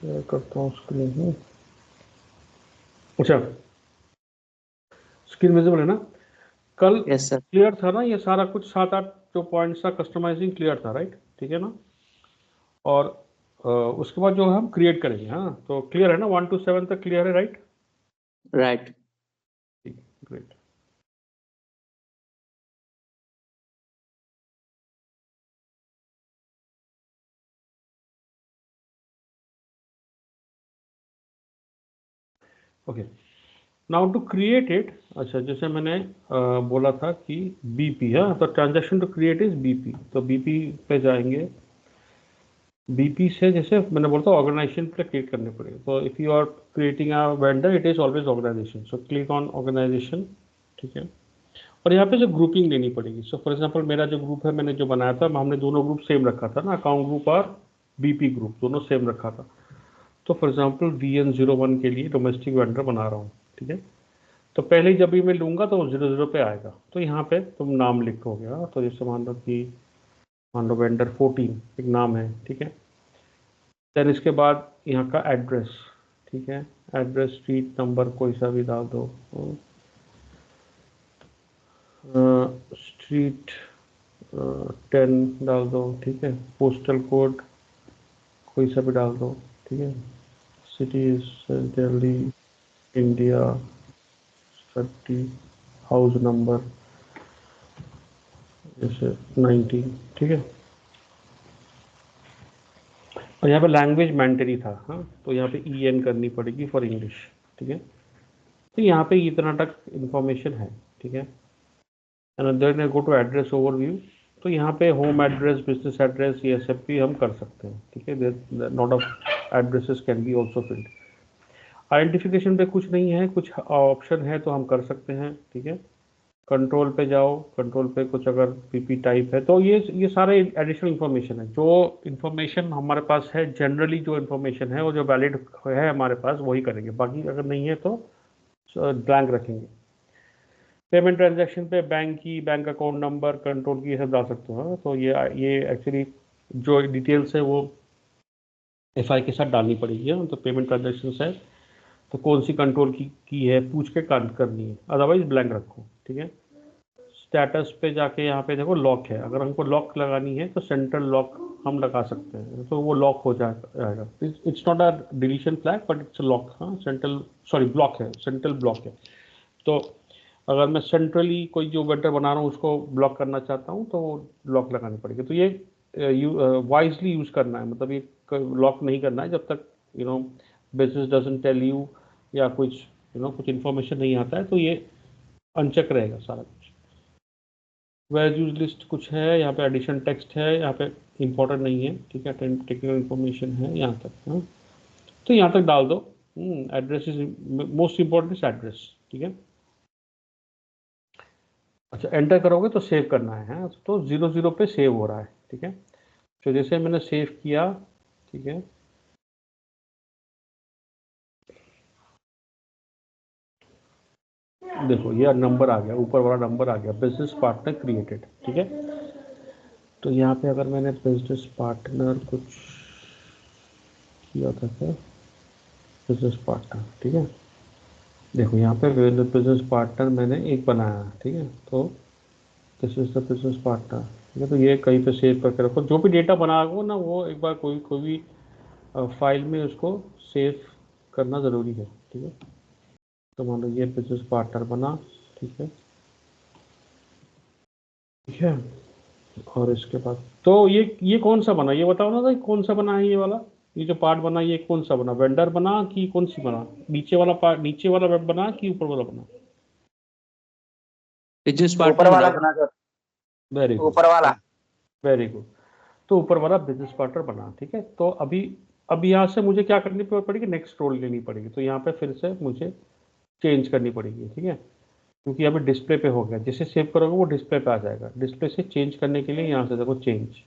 Share करता हूँ screen. अच्छा, स्क्रीन विजिबल है ना? कल यस सर। क्लियर था ना ये सारा कुछ? 7-8 जो पॉइंट्स था कस्टमाइजिंग क्लियर था, राइट? ठीक है ना? और उसके बाद जो हम क्रिएट करेंगे, हाँ तो क्लियर है ना? 1 to 7 तक क्लियर है, राइट? राइट। ठीक, great. Okay, now to create it. अच्छा, जैसे मैंने बोला था कि बीपी, हाँ तो transaction to create is BP, तो बीपी पे जाएंगे। बीपी से जैसे मैंने बोला था ऑर्गेनाइजेशन पे क्लिक करने पड़ेगा, तो if you are creating a vendor it is always organization, so click on organization. ठीक है, और यहाँ पे जो ग्रुपिंग लेनी पड़ेगी। सो फॉर एग्जांपल मेरा जो ग्रुप है मैंने जो बनाया था, हमने दोनों ग्रुप सेम रखा था ना, अकाउंट ग्रुप और बीपी ग्रुप दोनों सेम रखा था। तो फॉर एग्जांपल VN01 के लिए डोमेस्टिक वेंडर बना रहा हूँ। ठीक है, तो पहले ही जब भी मैं लूँगा तो 00 पे आएगा, तो यहाँ पे तुम नाम लिखोगे। हाँ, तो जैसे मान लो वेंडर 14 एक नाम है। ठीक है, देन इसके बाद यहाँ का एड्रेस। ठीक है, एड्रेस स्ट्रीट नंबर कोई सा भी डाल दो, स्ट्रीट 10 डाल दो। ठीक है, पोस्टल कोड कोई सा भी डाल दो। ठीक है, city Delhi India 30, house number जैसे 90। ठीक है, और यहाँ पे लैंग्वेज मैंडेटरी था, हाँ तो यहाँ पे EN करनी पड़ेगी फॉर इंग्लिश। ठीक है, तो यहाँ पे इतना तक इंफॉर्मेशन है। ठीक है, then go to address overview, तो यहाँ पे होम एड्रेस, बिजनेस एड्रेस, ये सब भी हम कर सकते हैं। ठीक है, not of addresses can be also field. Identification पे कुछ नहीं है, कुछ ऑप्शन है तो हम कर सकते हैं। ठीक है, कंट्रोल पे जाओ, कंट्रोल पे कुछ अगर पीपी टाइप है तो ये सारे एडिशनल इन्फॉर्मेशन है। जो इन्फॉर्मेशन हमारे पास है जनरली, जो इन्फॉर्मेशन है वो जो वैलिड है हमारे पास वही करेंगे, बाकी अगर नहीं है तो ब्लैंक रखेंगे। पेमेंट ट्रांजैक्शन पे बैंक अकाउंट नंबर, कंट्रोल की, ये सब डाल सकते हो। तो ये एक्चुअली जो डिटेल्स है वो FI के साथ डालनी पड़ेगी। तो पेमेंट ट्रांजैक्शन है तो कौन सी कंट्रोल की है पूछ के करनी है, अदरवाइज ब्लैंक रखो। ठीक है, स्टेटस पे जाके यहाँ पे देखो लॉक है, अगर हमको लॉक लगानी है तो सेंट्रल लॉक हम लगा सकते हैं, तो वो लॉक हो जाएगा। It's not a deletion flag but it's lock. हाँ, सेंट्रल सॉरी ब्लॉक है, सेंट्रल ब्लॉक है। तो अगर मैं सेंट्रली कोई जो वेक्टर बना रहा हूँ उसको ब्लॉक करना चाहता हूँ तो लॉक लगानी पड़ेगी। तो ये वाइजली यूज़ करना है, मतलब ये लॉक नहीं करना है जब तक बिजनेस डजंट टेल यू या कुछ कुछ इन्फॉर्मेशन नहीं आता है, तो ये अनचेक रहेगा सारा कुछ। वेज यूज लिस्ट कुछ है यहाँ पे, एडिशन टेक्स्ट है यहाँ पे, इंपॉर्टेंट नहीं है। ठीक है, टेक्निकल इन्फॉर्मेशन है यहाँ तक। हाँ, तो यहाँ तक डाल दो। Address is most important is address. ठीक है, अच्छा एंटर करोगे तो सेव करना है, तो 00 पे सेव हो रहा है। ठीक है, तो जैसे मैंने सेव किया, ठीक है, देखो ये नंबर आ गया, ऊपर वाला नंबर आ गया, बिजनेस पार्टनर क्रिएटेड। ठीक है, तो यहाँ पे अगर मैंने बिजनेस पार्टनर कुछ किया था क्या, बिजनेस पार्टनर, ठीक है, देखो यहाँ पे बिजनेस पार्टनर मैंने एक बनाया। ठीक है, तो this is the business partner. ठीक है, तो ये कहीं पे सेव करके रखो, जो भी डेटा बनाओ ना वो एक बार कोई भी फाइल में उसको सेव करना ज़रूरी है। ठीक है, तो मान लो ये बिजनेस पार्टनर बना। ठीक है, ठीक है, और इसके बाद तो ये कौन सा बना, ये बताओ ना भाई, कौन सा बना है ये वाला? ये जो पार्ट बना ये कौन सा बना, वेंडर बना कि कौन सी बना? नीचे वाला पार्ट, नीचे वाला वेब बना कि ऊपर वाला बना? बिजनेस ऊपर पार्टनर वाला बना। बना सर, वेरी गुड, ऊपर वाला। Very good. तो ऊपर वाला बिजनेस पार्टनर बना। ठीक है, तो अब यहाँ से मुझे क्या करनी पड़ेगी, नेक्स्ट रोल लेनी पड़ेगी। तो यहाँ पे फिर से मुझे चेंज करनी पड़ेगी। ठीक है, क्योंकि अभी डिस्प्ले पे हो गया, जैसे सेव करोगे वो डिस्प्ले पे आ जाएगा। डिस्प्ले से चेंज करने के लिए यहाँ से देखो चेंज,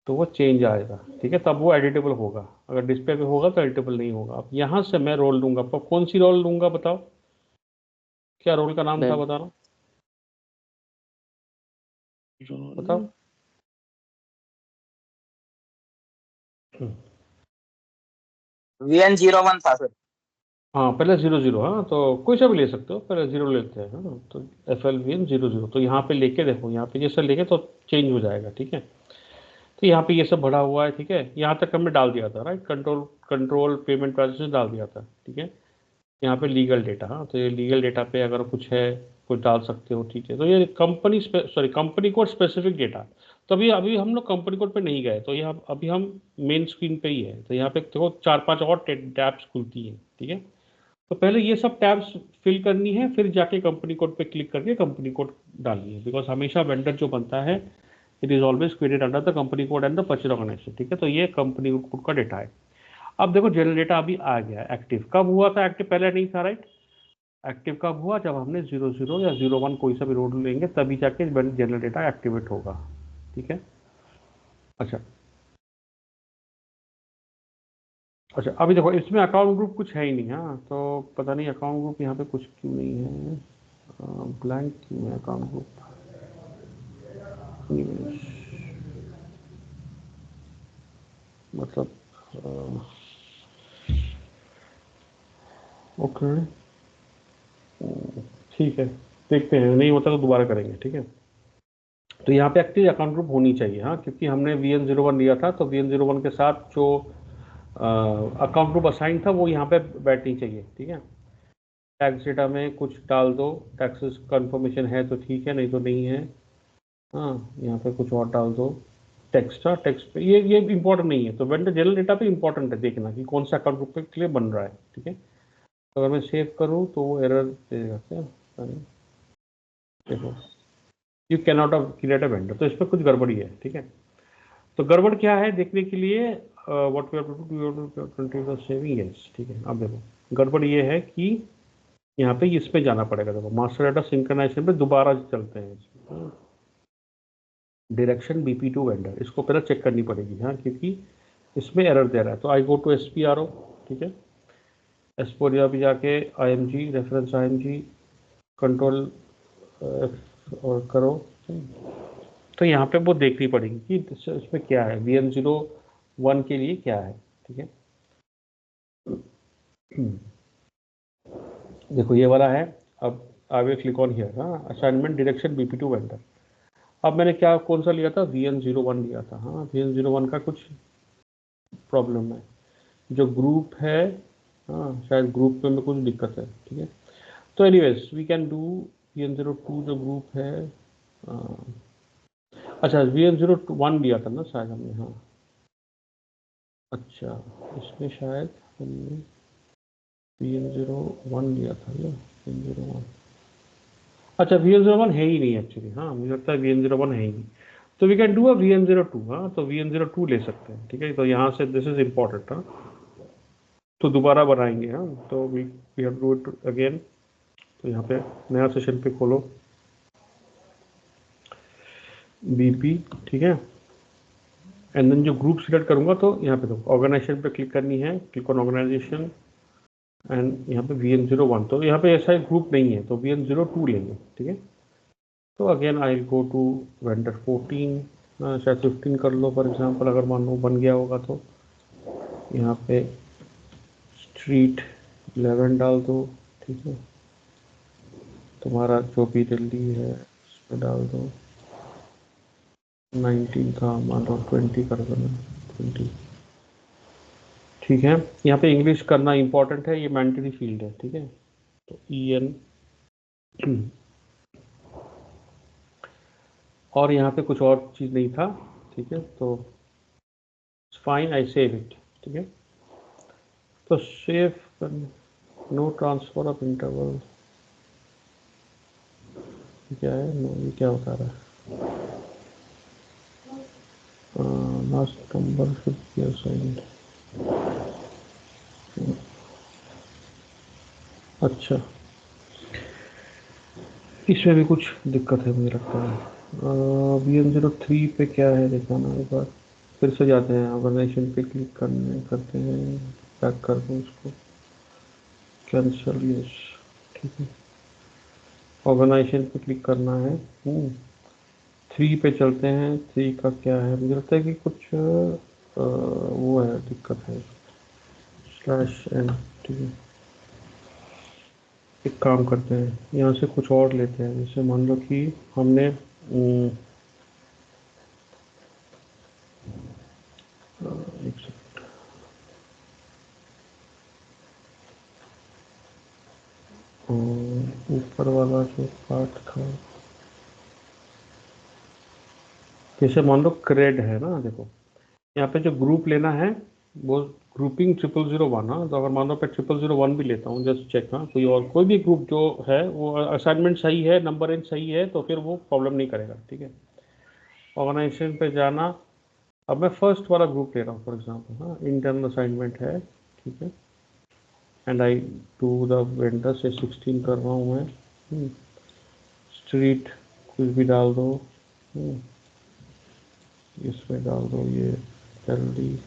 तो वो चेंज आएगा। ठीक है, तब वो एडिटेबल होगा, अगर डिस्प्ले पे होगा तो एडिटेबल नहीं होगा। अब यहाँ से मैं रोल लूंगा, अब कौन सी रोल लूंगा बताओ, क्या रोल का नाम था बताना, बताओ। VN01 था सर। हाँ पहले 00, हाँ तो कोई सा भी ले सकते हो, पहले 0 लेते हैं, हाँ तो FLVN 00, तो यहाँ पे लेके देखो, यहाँ पे ये सब लेके तो चेंज हो जाएगा, ठीक है। तो यहाँ पे ये सब भरा हुआ है, ठीक है, यहाँ तक हमने डाल दिया था, right, control control payment transaction डाल दिया था, ठीक है। यहाँ पे लीगल डेटा, हाँ तो ये लीगल डेटा पे अगर कुछ है कुछ डाल सकते हो, ठीक है। तो ये कंपनी कोड स्पेसिफिक डेटा, तो अभी अभी हम लोग कंपनी कोड पे नहीं गए, तो यहाँ अभी हम मेन स्क्रीन पे ही है, तो यहाँ पे देखो 4-5 और टैब्स खुलती हैं, ठीक है। तो पहले ये सब टैब्स फिल करनी है, फिर जाके कंपनी कोड पे क्लिक करके कंपनी कोड डालनी है, बिकॉज हमेशा वेंडर जो बनता है it is always created under the company code and the purchase organization, ठीक है। तो ये कंपनी कोड का डेटा है। अब देखो जनरल डेटा अभी आ गया एक्टिव, कब हुआ था एक्टिव, पहले नहीं था, राइट। एक्टिव कब हुआ, जब हमने 00 या 01 कोई सा भी रोड लेंगे तभी जाके जनरल डेटा एक्टिवेट होगा, ठीक है। अच्छा अच्छा, अभी देखो इसमें अकाउंट ग्रुप कुछ है ही नहीं, हाँ तो पता नहीं अकाउंट ग्रुप यहाँ पे कुछ क्यों नहीं है, ब्लैंक क्यों है अकाउंट ग्रुप। मतलब ओके, ठीक है, देखते हैं, नहीं होता तो दोबारा करेंगे, ठीक है। तो यहाँ पे एक्टिव अकाउंट ग्रुप होनी चाहिए, हाँ, क्योंकि हमने VN01 लिया था, तो VN01 के साथ जो अकाउंट ग्रुप असाइन था वो यहाँ पे बैठनी चाहिए, ठीक है। टैक्स डेटा में कुछ डाल दो, टैक्सेस कंफर्मेशन है तो ठीक है, नहीं तो नहीं है, हाँ यहाँ पे कुछ और डाल दो। टेक्स्ट, हाँ टेक्स्ट पे ये इंपॉर्टेंट नहीं है, तो वेंडर जनरल डेटा पे इंपॉर्टेंट है देखना कि कौन सा अकाउंट ग्रुप पे के लिए बन रहा है, ठीक है। तो अगर मैं सेव करूँ तो वो एरर देगा क्या, देखो you can not create a vendor, तो इसमें कुछ गड़बड़ी है, ठीक है। तो गड़बड़ क्या है देखने के लिए what we have to do saving, yes, ठीक है। अब देखो गड़बड़ ये है कि यहाँ पे इस पे जाना पड़ेगा, देखो मास्टर डाटा सिंक्रोनाइजेशन पे दोबारा चलते हैं, डायरेक्शन BP2 वेंडर, इसको पहले चेक करनी पड़ेगी, हाँ क्योंकि इसमें एरर दे रहा है। तो आई गो टू SPRO, ठीक है, SPRO भी जाके IMG रेफरेंस IMG कंट्रोल और करो, तो यहाँ पे वो देखनी पड़ेगी कि इसमें क्या है, VN01 के लिए क्या है, ठीक है। देखो ये वाला है। अब I will click on here, हाँ असाइनमेंट डायरेक्शन BP2 वेंडर। अब मैंने क्या कौन सा लिया था, VN01 लिया था, हाँ VN01 का कुछ प्रॉब्लम है, जो ग्रुप है, हाँ शायद ग्रुप में कुछ दिक्कत है, ठीक है। तो anyways we can do VN02 जो ग्रुप है, अच्छा VN01 लिया था ना शायद हमने, हाँ अच्छा, इसमें शायद हमने VN01 लिया था ना, VN01, अच्छा VN01 है ही नहीं एक्चुअली, हाँ मुझे लगता है VN01 है ही नहीं, तो we can do a VN02, हाँ तो VN02 ले सकते हैं, ठीक है। तो यहाँ से दिस इज इम्पोर्टेंट, हाँ तो दोबारा बनाएंगे, हाँ तो we have do it again. तो यहाँ पे नया सेशन पे खोलो BP, ठीक है, एंड देन जो ग्रुप सिलेक्ट करूंगा तो यहाँ पे देखो ऑर्गेनाइजेशन पे क्लिक करनी है, क्लिक ऑन ऑर्गेनाइजेशन एंड यहाँ पे VN01, तो यहाँ पे ऐसा ग्रुप नहीं है, तो VN02 लेंगे, ठीक है। तो again I go to vendor 14, शायद 15 कर लो फॉर एग्जांपल, अगर मान लो बन गया होगा तो यहाँ पे स्ट्रीट 11 डाल दो, ठीक है। तुम्हारा जो भी दिल्ली है उसमें डाल दो, 19 का मान लो 20 कर दो ना, 20, ठीक है। यहाँ पे इंग्लिश करना इंपॉर्टेंट है, ये मैंडेटरी फील्ड है, ठीक है। तो EN और यहाँ पे कुछ और चीज़ नहीं था, ठीक है, तो फाइन आई सेव इट, ठीक है। तो सेव कर, नो ट्रांसफर ऑफ इंटरवल, क्या है, नो ये क्या बता रहा है, last number should be assigned, अच्छा इसमें भी कुछ दिक्कत है मुझे लगता है। VN03 पे क्या है दिखाना, एक बार फिर से जाते हैं ऑर्गेनाइजेशन पे क्लिक करते हैं, बैक कर दो उसको, कैंसिल, यस, ठीक है। ऑर्गेनाइजेशन पे क्लिक करना है, 3 पे चलते हैं, 3 का क्या है, मुझे लगता है कि कुछ वो है, दिक्कत है, /n, ठीक है। एक काम करते हैं, यहाँ से कुछ और लेते हैं। जैसे मान लो कि हमने एक सेकंड, ऊपर वाला जो पार्ट था, जैसे मान लो क्रेड है ना, देखो यहाँ पे जो ग्रुप लेना है वो ग्रुपिंग 0001। हाँ, तो अगर मान लो मैं 0001 भी लेता हूँ, जस्ट चेक। हाँ, कोई भी ग्रुप जो है वो असाइनमेंट सही है, नंबर इन सही है, तो फिर वो प्रॉब्लम नहीं करेगा, ठीक है। ऑर्गेनाइजेशन पे जाना, अब मैं फर्स्ट वाला ग्रुप ले रहा हूँ फॉर एग्जाम्पल। हाँ, इंटरनल असाइनमेंट है, ठीक है। And I to the vendor से 16 कर रहा हूँ मैं। स्ट्रीट कुछ भी डाल दो, इसमें डाल दो ये जल्दी,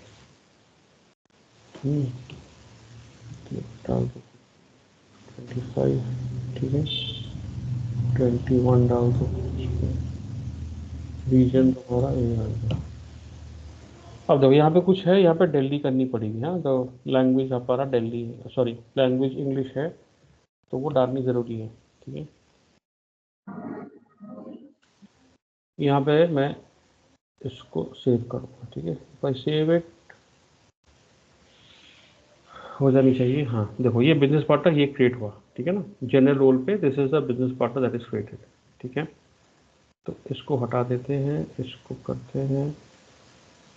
डाल दो 25, ठीक है। 21 डाल दो, रीजन तुम्हारा ये आएगा। अब देखो यहाँ पे कुछ है, यहाँ पे दिल्ली करनी पड़ेगी। हाँ, तो लैंग्वेज हमारा दिल्ली है, सॉरी लैंग्वेज इंग्लिश है, तो वो डालनी ज़रूरी है, ठीक है। यहाँ पे मैं इसको सेव करूँगा, ठीक है। भाई सेव इट हो जानी चाहिए। हाँ देखो, ये बिजनेस पार्टनर ये क्रिएट हुआ, ठीक है ना। जनरल रोल पे this is the business partner that is created, ठीक है। तो इसको हटा देते हैं, इसको करते हैं,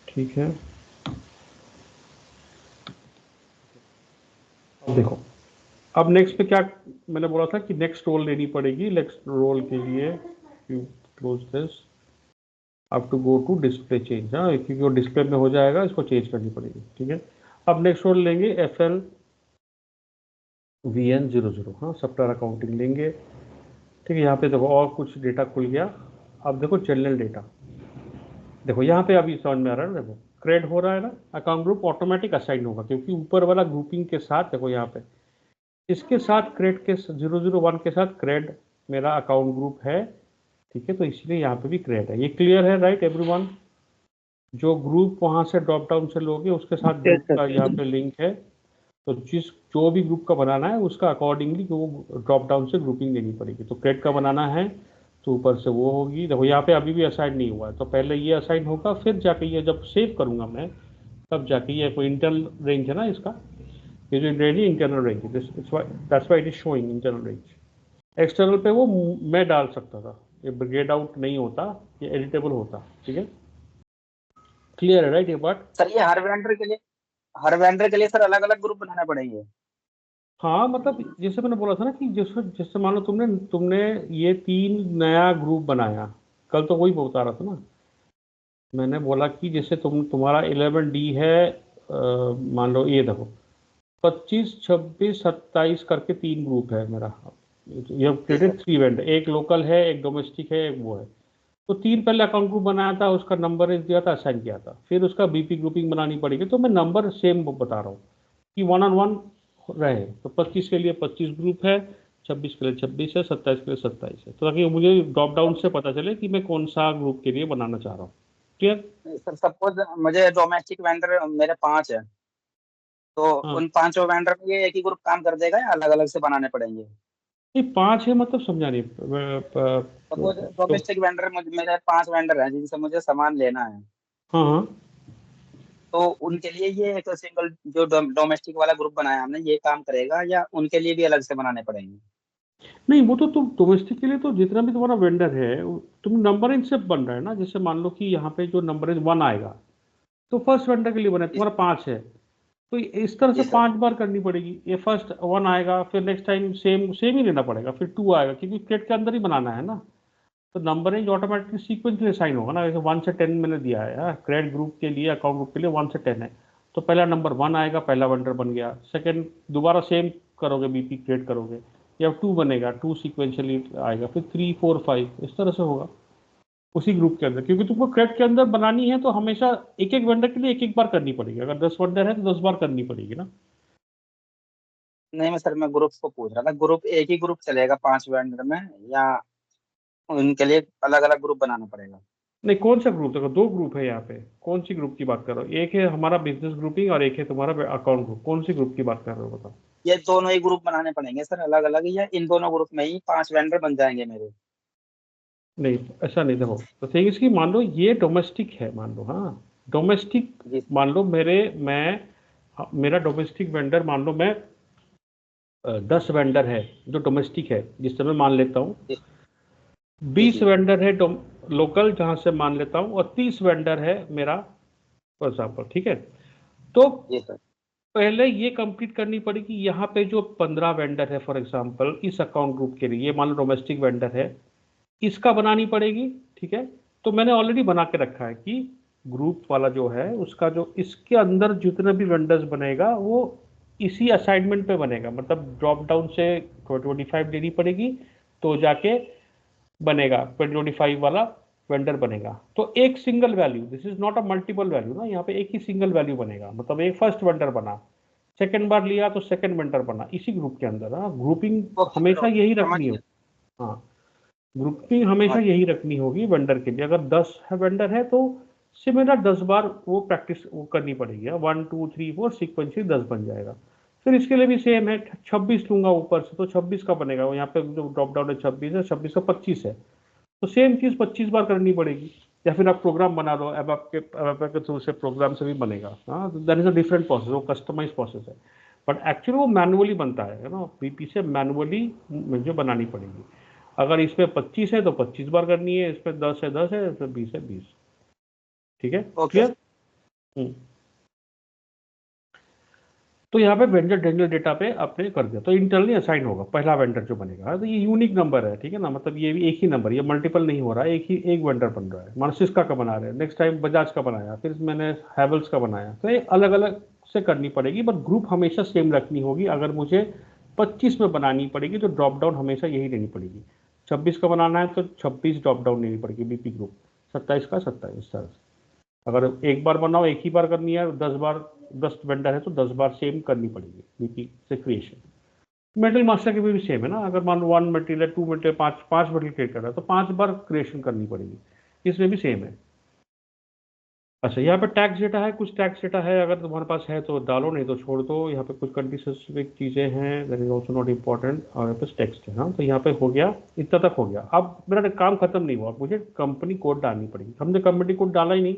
ठीक है। देखो अब नेक्स्ट पे क्या मैंने बोला था कि नेक्स्ट रोल लेनी पड़ेगी। नेक्स्ट रोल के लिए यू क्लोज दिस, अब to go to display change. हाँ, क्योंकि वो डिस्प्ले में हो जाएगा, इसको चेंज करनी पड़ेगी, ठीक है। अब नेक्स्ट रोल लेंगे FLVN00। हाँ, सप्लायर अकाउंटिंग लेंगे, ठीक है। यहाँ पे देखो और कुछ डेटा खुल गया। अब देखो जनरल डेटा, देखो यहाँ पे अभी समझ में आ रहा है ना। देखो क्रेड हो रहा है ना, अकाउंट ग्रुप ऑटोमेटिक असाइन होगा, क्योंकि ऊपर वाला ग्रुपिंग के साथ देखो यहाँ पे इसके साथ क्रेड के 001 के साथ क्रेड मेरा अकाउंट ग्रुप है, ठीक है। तो इसलिए यहाँ पे भी क्रेड है। ये क्लियर है, राइट एवरीवन? जो ग्रुप वहां से ड्रॉप डाउन से लोगे उसके साथ ग्रुप का यहाँ पे लिंक है, तो जो भी ग्रुप का बनाना है उसका अकॉर्डिंगली वो ड्रॉप डाउन से ग्रुपिंग देनी पड़ेगी। तो क्रेड का बनाना है तो ऊपर से वो होगी। देखो यहाँ पे अभी भी असाइन नहीं हुआ है, तो पहले ये असाइन होगा, फिर जाके ये जब सेव करूंगा मैं, तब जाके ये कोई इंटरनल रेंज है ना इसका, ये जो रेंज है internal range, that's why it is showing internal range. External पे वो मैं डाल सकता था, ये ब्रिगेड आउट नहीं होता, ये एडिटेबल होता, ठीक है। क्लियर है, राइट ये बात? सर ये हर वेंडर के लिए सर अलग अलग ग्रुप बनाने पड़ेंगे? हाँ, मतलब जैसे मैंने बोला था ना कि जैसे जैसे मान लो तुमने तुमने ये 3 नया ग्रुप बनाया, कल तो वही बता रहा था ना। मैंने बोला कि जैसे तुम्हारा 11D है, मान लो ये देखो 25, 26, 27 करके 3 ग्रुप है मेरा। ये जी क्रेडिट सर। 3 वेंडर, एक लोकल है, एक डोमेस्टिक है, एक वो है। तो 3 पहले अकाउंट ग्रुप बनाया था, उसका नंबर दिया था, असाइन किया था, फिर उसका बीपी ग्रुपिंग बनानी पड़ेगी। तो मैं नंबर सेम बता रहा हूँ कि 1 on 1 रहे। तो 25 के लिए 25 ग्रुप है, 26 के लिए 26 है, 27 के लिए 27 है, तो ताकि मुझे ड्रॉप डाउन से पता चले कि मैं कौन सा ग्रुप के लिए बनाना चाह रहा हूँ। क्लियर? सर सपोज मुझे डोमेस्टिक वेंडर मेरे 5 है, तो हाँ, उन पांचों वेंडर में ये एक ही ग्रुप काम कर देगा या अलग अलग से बनाने पड़ेंगे? ये 5 है मतलब समझा नहीं। सपोज तो डोमेस्टिक वेंडर मेरे 5 वेंडर हैं जिनसे मुझे सामान लेना है, हाँ हाँ, तो उनके लिए ये एक सिंगल जो डोमेस्टिक वाला ग्रुप बनाया हमने ये काम करेगा या उनके लिए भी अलग से बनाने पड़ेंगे? नहीं वो तो तुम डोमेस्टिक के लिए तो जितना भी तुम्हारा वेंडर है, तुम नंबर इन से बन रहा है ना। जैसे मान लो कि यहाँ पे जो नंबर इज 1 आएगा, तो फर्स्ट वेंडर के लिए बना है, जी तुम्हारा 5 है, तो इस तरह से जी सर। 5 बार करनी पड़ेगी। ये फर्स्ट 1 आएगा, फिर नेक्स्ट टाइम सेम सेम ही लेना पड़ेगा, फिर 2 आएगा, क्योंकि क्रेड के अंदर ही बनाना है ना। तो number range automatically sequentially assign होगा ना, जैसे 1 से 10 मैंने दिया है। क्रेड ग्रुप के लिए, अकाउंट ग्रुप के लिए 1 से 10 है, तो पहला नंबर 1 आएगा, पहला वेंडर बन गया। सेकंड दोबारा सेम करोगे, बीपी क्रिएट करोगे, या 2 बनेगा, 2 सीक्वेंशियली आएगा, फिर 3, 4, 5 इस तरह से होगा उसी ग्रुप के अंदर। क्योंकि तुमको क्रेड के अंदर बनानी है तो हमेशा एक एक वेंडर के लिए एक एक बार करनी पड़ेगी। अगर 10 वेंडर है तो 10 बार करनी पड़ेगी ना। नहीं मैं सर मैं ग्रुप को पूछ रहा था, ग्रुप एक ही ग्रुप चलेगा 5 वेंडर में या उनके लिए अलग अलग ग्रुप बनाना पड़ेगा? नहीं, कौन सा ग्रुप? देखो दो ग्रुप है यहाँ पे, कौन सी ग्रुप की बात कर रहे हो? एक है हमारा बिजनेस ग्रुपिंग और एक है तुम्हारा अकाउंट ग्रुप। कौन सी ग्रुप की बात कर रहे हो बताओ? ये दोनों ही ग्रुप बनाने पड़ेंगे सर अलग अलग, या इन दोनों ग्रुप में ही 5 वेंडर बन जाएंगे मेरे? नहीं, ऐसा नहीं। देखो तो थिंग इसकी, मान लो ये डोमेस्टिक है, मान लो, हाँ डोमेस्टिक। जी मान लो मेरा डोमेस्टिक वेंडर, मान लो मैं 10 वेंडर है जो डोमेस्टिक है, जिस समय मान लेता हूँ जी 20 जी वेंडर है लोकल, जहाँ से मान लेता हूँ, और 30 वेंडर है मेरा, फॉर एग्जाम्पल, ठीक है। तो जी सर। पहले ये कंप्लीट करनी पड़ेगी। यहाँ पे जो 15 वेंडर है फॉर एग्जाम्पल, इस अकाउंट ग्रुप के लिए, मान लो डोमेस्टिक वेंडर है, इसका बनानी पड़ेगी, ठीक है। तो मैंने ऑलरेडी बना के रखा है कि ग्रुप वाला जो है उसका, जो इसके अंदर जितने भी वेंडर्स बनेगा वो इसी असाइनमेंट पे बनेगा, मतलब ड्रॉप डाउन से 25 देनी पड़ेगी, तो जाके बनेगा 2025 वाला वेंडर बनेगा। तो एक single value, this is not a multiple value ना, यहाँ पे एक ही सिंगल वैल्यू बनेगा, मतलब एक फर्स्ट वेंडर बना, सेकंड बार लिया तो सेकंड वेंडर बना इसी ग्रुप के अंदर। हाँ, ग्रुपिंग ओके सर, हमेशा ओके यही समझ रखनी हो। गया। हाँ, ग्रुपिंग हमेशा समझ गया। यही रखनी होगी वेंडर के लिए। अगर 10 वेंडर है तो सिमिलर 10 बार वो प्रैक्टिस वो करनी पड़ेगी। 1 2 3 4 सीक्वेंशियली 10 बन जाएगा। फिर इसके लिए भी सेम है, 26 लूंगा ऊपर से तो 26 का बनेगा। यहाँ पे जो ड्रॉप डाउन है 26 है, 26 का 25 है, तो सेम चीज 25 बार करनी पड़ेगी। या फिर आप प्रोग्राम बना लो, अब आपके के थ्रू से प्रोग्राम से भी बनेगा। हाँ, that is a different process, वो कस्टमाइज प्रोसेस है। बट एक्चुअली वो मैनुअली बनता है ना, बीपी से मैनुअली मुझे बनानी पड़ेगी। अगर इसमें 25 है तो 25 बार करनी है, इसमें 10 है 10 है, इसमें 20 है 20। ठीक है, ओके क्लियर? सर। तो यहाँ पे वेंडर जनरल डेटा पे आपने कर दिया, तो इंटरनली असाइन होगा पहला वेंडर जो बनेगा। तो ये यूनिक नंबर है, ठीक है ना, मतलब ये भी एक ही नंबर, ये मल्टीपल नहीं हो रहा है, एक वेंडर बन रहा है। मान सिस्का का बना रहे हैं, नेक्स्ट टाइम बजाज का बनाया, फिर मैंने हैवल्स का बनाया, तो ये अलग अलग से करनी पड़ेगी, बट ग्रुप हमेशा सेम रखनी होगी। अगर मुझे 25 में बनानी पड़ेगी तो ड्रॉप डाउन हमेशा यही लेनी पड़ेगी। 26 का बनाना है तो 26 ड्रॉप डाउन लेनी पड़ेगी बीपी ग्रुप, 27 का 27 तरह से। अगर एक बार बनाओ, एक ही बार करनी है, 10 बार 10 वेंडर है तो 10 बार सेम करनी पड़ेगी बीपी से क्रिएशन। मेटल मास्टर के भी सेम है ना, अगर मान लो 1 मटेरियल 2 मटेरियल 5 मटेरियल क्रिएट कर रहा है तो 5 बार क्रिएशन करनी पड़ेगी, इसमें भी सेम है। अच्छा, यहाँ पे टैक्स डेटा है, कुछ टैक्स डेटा है, अगर तुम्हारे पास है तो डालो, नहीं तो छोड़ दो। यहाँ पे कुछ कंट्री स्पेसिफिक चीज़ें हैं, that is also not important. और यहाँ पे टेक्स्ट है। हाँ, तो यहाँ पे हो गया, इतना तक हो गया। अब मेरा काम खत्म नहीं हुआ, मुझे कंपनी कोड डालनी पड़ेगी। हमने कंपनी कोड डाला ही नहीं,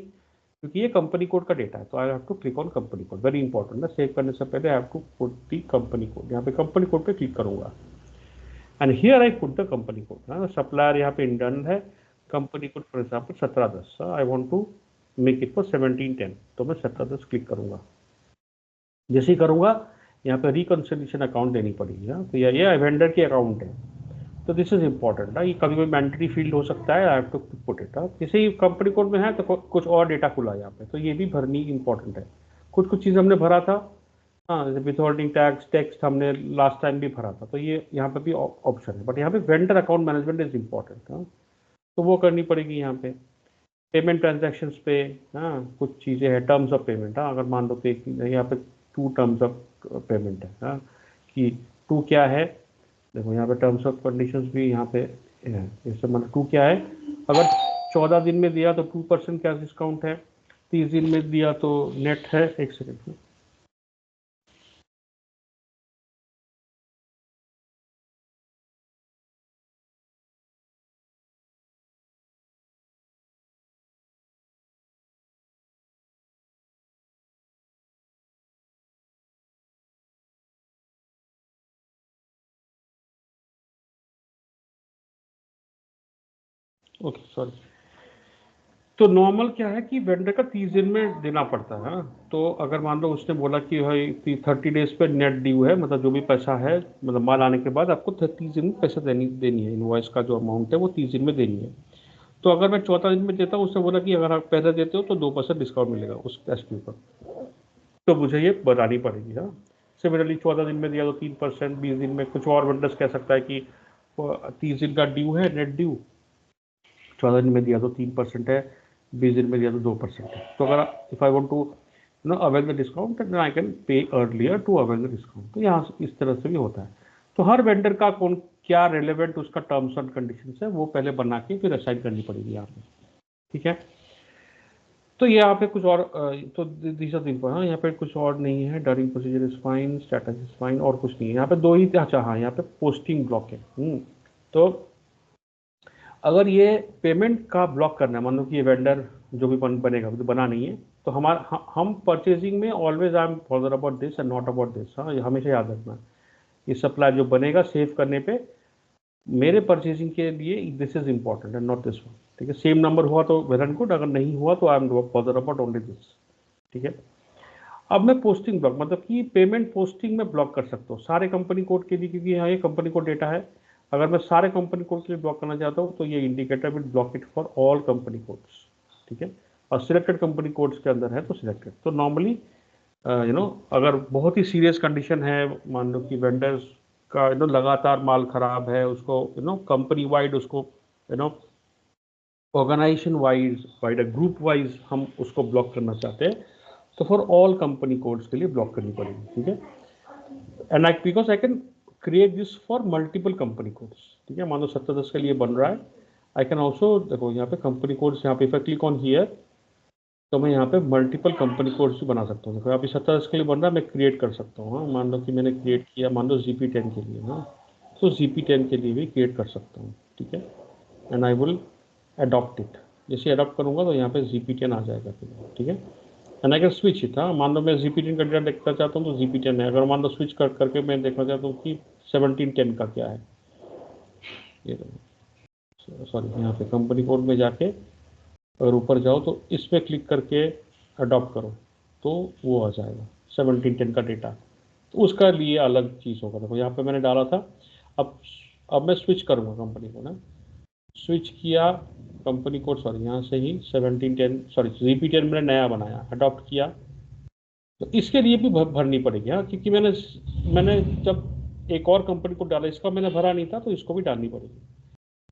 क्योंकि ये कंपनी कोड का डेटा है, तो I have to click on company code, very important है। सेव करने से पहले I have to put the company code. यहाँ पे कंपनी कोड पे क्लिक करूंगा and here I put the company code. Supplier यहाँ पे इंडियन है, company code for example 1710, I want to make it for 1710, तो मैं 1710 क्लिक करूंगा। जैसे ही करूंगा यहाँ पे रिकंसिलिएशन अकाउंट देनी पड़ेगी। हाँ, तो ये वेंडर की अकाउंट है, तो दिस इज इंपॉर्टेंट। ये कभी कोई मैंडेटरी फील्ड हो सकता है, I have to put it. जैसे ही कंपनी कोड में है तो कुछ और डेटा खुला यहाँ पे, तो ये भी भरनी इंपॉर्टेंट है। कुछ कुछ चीज़ हमने भरा था, हाँ, जैसे विथहोल्डिंग टैक्स, टेक्स्ट हमने लास्ट टाइम भी भरा था, तो ये यहाँ पे भी ऑप्शन है। बट यहाँ पे vendor account management is important. हाँ, तो वो करनी पड़ेगी यहाँ पे। पेमेंट ट्रांजेक्शन्स पे, हाँ, कुछ चीज़ें हैं, टर्म्स ऑफ पेमेंट। हाँ, अगर मान लो पे यहाँ पे 2 टर्म्स ऑफ पेमेंट है। हाँ, कि 2 क्या है, देखो यहाँ पे टर्म्स ऑफ कंडीशंस भी यहाँ पे है। इससे मतलब 2 क्या है, अगर 14 दिन में दिया तो 2% कैश डिस्काउंट है, 30 दिन में दिया तो नेट है। एक सेकेंड, ओके सॉरी। तो नॉर्मल क्या है कि वेंडर का 30 दिन में देना पड़ता है। हाँ, तो अगर मान लो उसने बोला कि भाई 30 डेज पे नेट ड्यू है, मतलब जो भी पैसा है, मतलब माल आने के बाद आपको 30 दिन में पैसा देनी है, इनवॉइस का जो अमाउंट है वो 30 दिन में देनी है। तो अगर मैं 14 दिन में देता हूँ, उसने बोला कि अगर आप पहले देते हो तो 2% डिस्काउंट मिलेगा उस कैश के ऊपर, तो मुझे ये बतानी पड़ेगी। हाँ, सिमिलरली 14 दिन में दिया तो 3%, 20 दिन में कुछ और वेंडर्स कह सकता है कि 30 दिन का ड्यू है, नेट ड्यू, 14 दिन में दिया तो 3% है, 20 दिन में दिया तो 2% है। तो अगर if I want to avail the discount, then I can pay earlier to avail the discount. तो यहाँ इस तरह से भी होता है। तो हर वेंडर का कौन क्या रेलेवेंट उसका टर्म्स एंड कंडीशन है वो पहले बना के फिर असाइन करनी पड़ेगी यहाँ पे। ठीक है। तो ये यहाँ पे कुछ और तो दिस आर सिंपल, हाँ यहाँ पे कुछ और नहीं है, during procedure is fine, status is fine, और कुछ नहीं है यहाँ पे, दो ही, अच्छा हाँ यहाँ पे पोस्टिंग ब्लॉक है। तो अगर ये पेमेंट का ब्लॉक करना है, मान लो कि ये वेंडर जो भी बनेगा तो बना नहीं है, तो हम परचेजिंग में always I am bother about this and not about this. हाँ, ये हमेशा याद रखना, ये सप्लाई जो बनेगा सेव करने पे मेरे परचेजिंग के लिए this is important and not this one. ठीक है, सेम नंबर हुआ तो वेल एंड गुड, अगर नहीं हुआ तो I am bother about only this. ठीक है। अब मैं पोस्टिंग ब्लॉक मतलब कि पेमेंट पोस्टिंग में ब्लॉक कर सकता हूँ सारे कंपनी कोड के लिए, क्योंकि यहाँ ये कंपनी कोड डेटा है। अगर मैं सारे कंपनी कोड के लिए ब्लॉक करना चाहता हूँ तो ये indicator will block it for all company codes. ठीक है, और सिलेक्टेड कंपनी कोड्स के अंदर है तो सिलेक्टेड। तो नॉर्मली अगर बहुत ही सीरियस कंडीशन है, मान लो कि वेंडर्स का लगातार माल खराब है, उसको कंपनी वाइड, उसको ऑर्गेनाइजेशन वाइड ग्रुप वाइज हम उसको ब्लॉक करना चाहते हैं, तो फॉर ऑल कंपनी कोड्स के लिए ब्लॉक करनी पड़ेगी। ठीक है, and because I can create this for multiple company codes. ठीक है, मान लो 7010 के लिए बन रहा है, आई कैन ऑल्सो, देखो यहाँ पे कंपनी कोड्स, यहाँ पे if I click on here तो मैं यहाँ पे मल्टीपल कंपनी कोड्स भी बना सकता हूँ। देखो अभी 7010 के लिए बन रहा है, मैं क्रिएट कर सकता हूँ। हाँ, मान लो कि मैंने क्रिएट किया, मान लो GP10 के लिए, हाँ तो GP10 के लिए भी क्रिएट कर सकता हूँ। ठीक है, and I will adopt it. जैसे अडॉप्ट करूँगा तो यहाँ पे GP10 आ जाएगा फिर। ठीक है, and I can switch it. हाँ, मान लो मैं GP10 का डेटा देखना चाहता हूँ तो GP10 है, अगर मान लो स्विच करके मैं देखना चाहता हूँ कि 1710 का क्या है, ये सॉरी यहाँ पे कंपनी कोड में जाके अगर ऊपर जाओ तो इस पर क्लिक करके अडॉप्ट करो तो वो आ जाएगा 1710 का डेटा। तो उसका लिए अलग चीज़ होगा। देखो यहाँ पे मैंने डाला था, अब मैं स्विच करूँगा कंपनी को ना, स्विच किया कंपनी कोड, सॉरी यहाँ से ही 1710, सॉरी GP10 मैंने नया बनाया, अडॉप्ट किया, तो इसके लिए भी भरनी पड़ेगी। हाँ, क्योंकि मैंने जब एक और कंपनी को डाला, इसका मैंने भरा नहीं था, तो इसको भी डालनी पड़ेगी।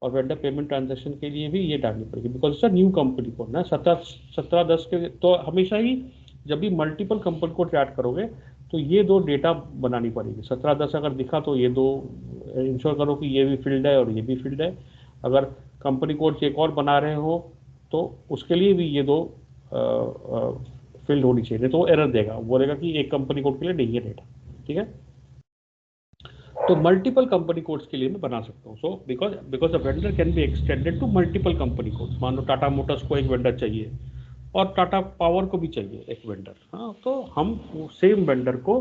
और वेंडर पेमेंट ट्रांजेक्शन के लिए भी ये डालनी पड़ेगी, because it's new company code ना, 1710 के। तो हमेशा ही जब भी मल्टीपल कंपनी कोड ऐड करोगे तो ये दो डेटा बनानी पड़ेगी। 1710 अगर दिखा तो ये दो इंश्योर करो कि ये भी फील्ड है और ये भी फील्ड है। अगर कंपनी कोड एक और बना रहे हो तो उसके लिए भी ये दो फील्ड होनी चाहिए, तो वो एरर देगा, बोलेगा कि एक कंपनी कोड के लिए नहीं है डेटा। ठीक है, तो मल्टीपल कंपनी कोड्स के लिए मैं बना सकता हूँ। So because a vendor can be extended to multiple company codes. मान लो टाटा मोटर्स को एक वेंडर चाहिए और टाटा पावर को भी चाहिए एक वेंडर, हाँ तो हम सेम वेंडर को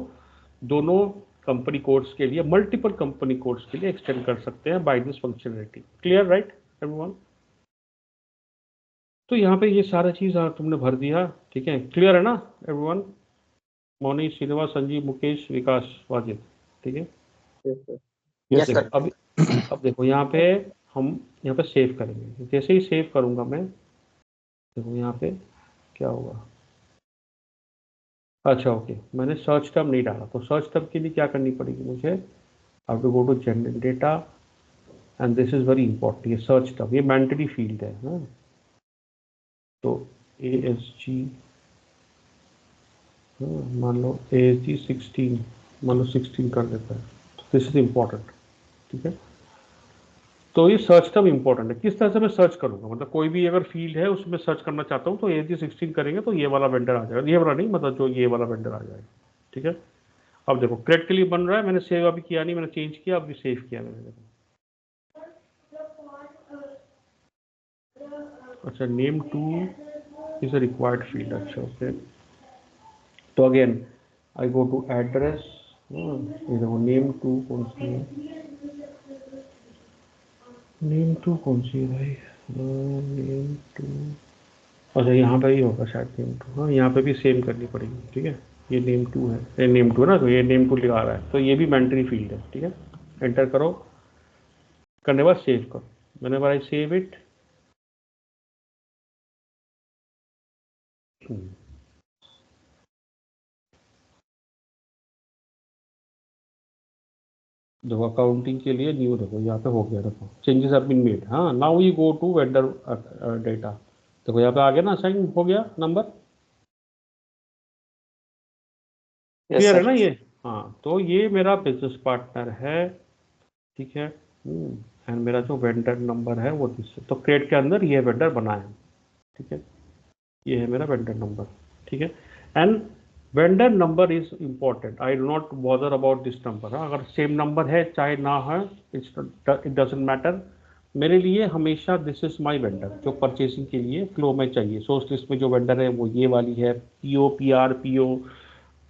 दोनों कंपनी कोड्स के लिए, मल्टीपल कंपनी कोड्स के लिए एक्सटेंड कर सकते हैं by this functionality. Clear right everyone? तो यहाँ पे ये सारा चीज़ तुमने भर दिया। ठीक है, क्लियर है ना एवरीवन? मोनी, श्रीनिवास, संजीव, मुकेश, विकास, वाजिद। ठीक है, यस देखो सर। अब देखो यहाँ पे हम यहाँ पे सेव करेंगे। जैसे ही सेव करूँगा मैं, देखो यहाँ पे क्या होगा। अच्छा ओके, मैंने सर्च टर्म नहीं डाला, तो सर्च टर्म के लिए क्या करनी पड़ेगी मुझे? I to go to general data and this is very important. ये सर्च टर्म, ये मैंडेटरी फील्ड है ना, तो ASG, मान लो ASG 16, मान लो 16 कर देता है, दिस इज इंपॉर्टेंट। ठीक है, तो ये सर्च टर्म इंपॉर्टेंट है। किस तरह से मैं सर्च करूंगा, मतलब कोई भी अगर फील्ड है उसमें सर्च करना चाहता हूँ तो ASG 16 करेंगे तो ये वाला वेंडर आ जाएगा, ये वाला नहीं, मतलब जो ये वाला वेंडर आ जाएगा। ठीक है, अब देखो क्रेडिट के लिए बन रहा है, मैंने सेव अभी किया नहीं, मैंने चेंज किया, अभी सेव किया मैंने। देखो अच्छा, name two is a required field. अच्छा ओके, तो again I go to address, ये देखो नेम टू कौन सी है, नेम टू कौन सी है भाई, नेम टू, अच्छा यहाँ पे ही होगा शायद नेम टू। हाँ, यहाँ पे भी सेम करनी पड़ेगी। ठीक है, ये नेम टू है, ये नेम टू है ना, तो ये नेम टू लिखा रहा है, तो ये भी मैंडेटरी फील्ड है। ठीक है, एंटर करो, करने के बाद सेव करो। मैंने बोला सेव इट, देखो अकाउंटिंग के लिए न्यू, देखो यहाँ पे हो गया, देखो चेंजेस हैव बीन मेड। हाँ, now we go to vendor data, देखो यहाँ पे आ गया ना, असाइन हो गया नंबर। यस क्लियर है सर। ना ये? हाँ, तो ये मेरा बिजनेस पार्टनर है। ठीक है, एंड मेरा जो वेंडर नंबर है वो दिस, तो क्रिएट के अंदर ये वेंडर बना है। ठीक है, ये है मेरा वेंडर नंबर, ठीक है। And vendor number is important, I do not bother about this number. अगर सेम नंबर है चाहे ना है, इट डजेंट मैटर मेरे लिए। हमेशा दिस इज माय वेंडर, जो परचेसिंग के लिए फ्लो में चाहिए। सोर्स लिस्ट में जो वेंडर है वो ये वाली है, PO, PR, PO,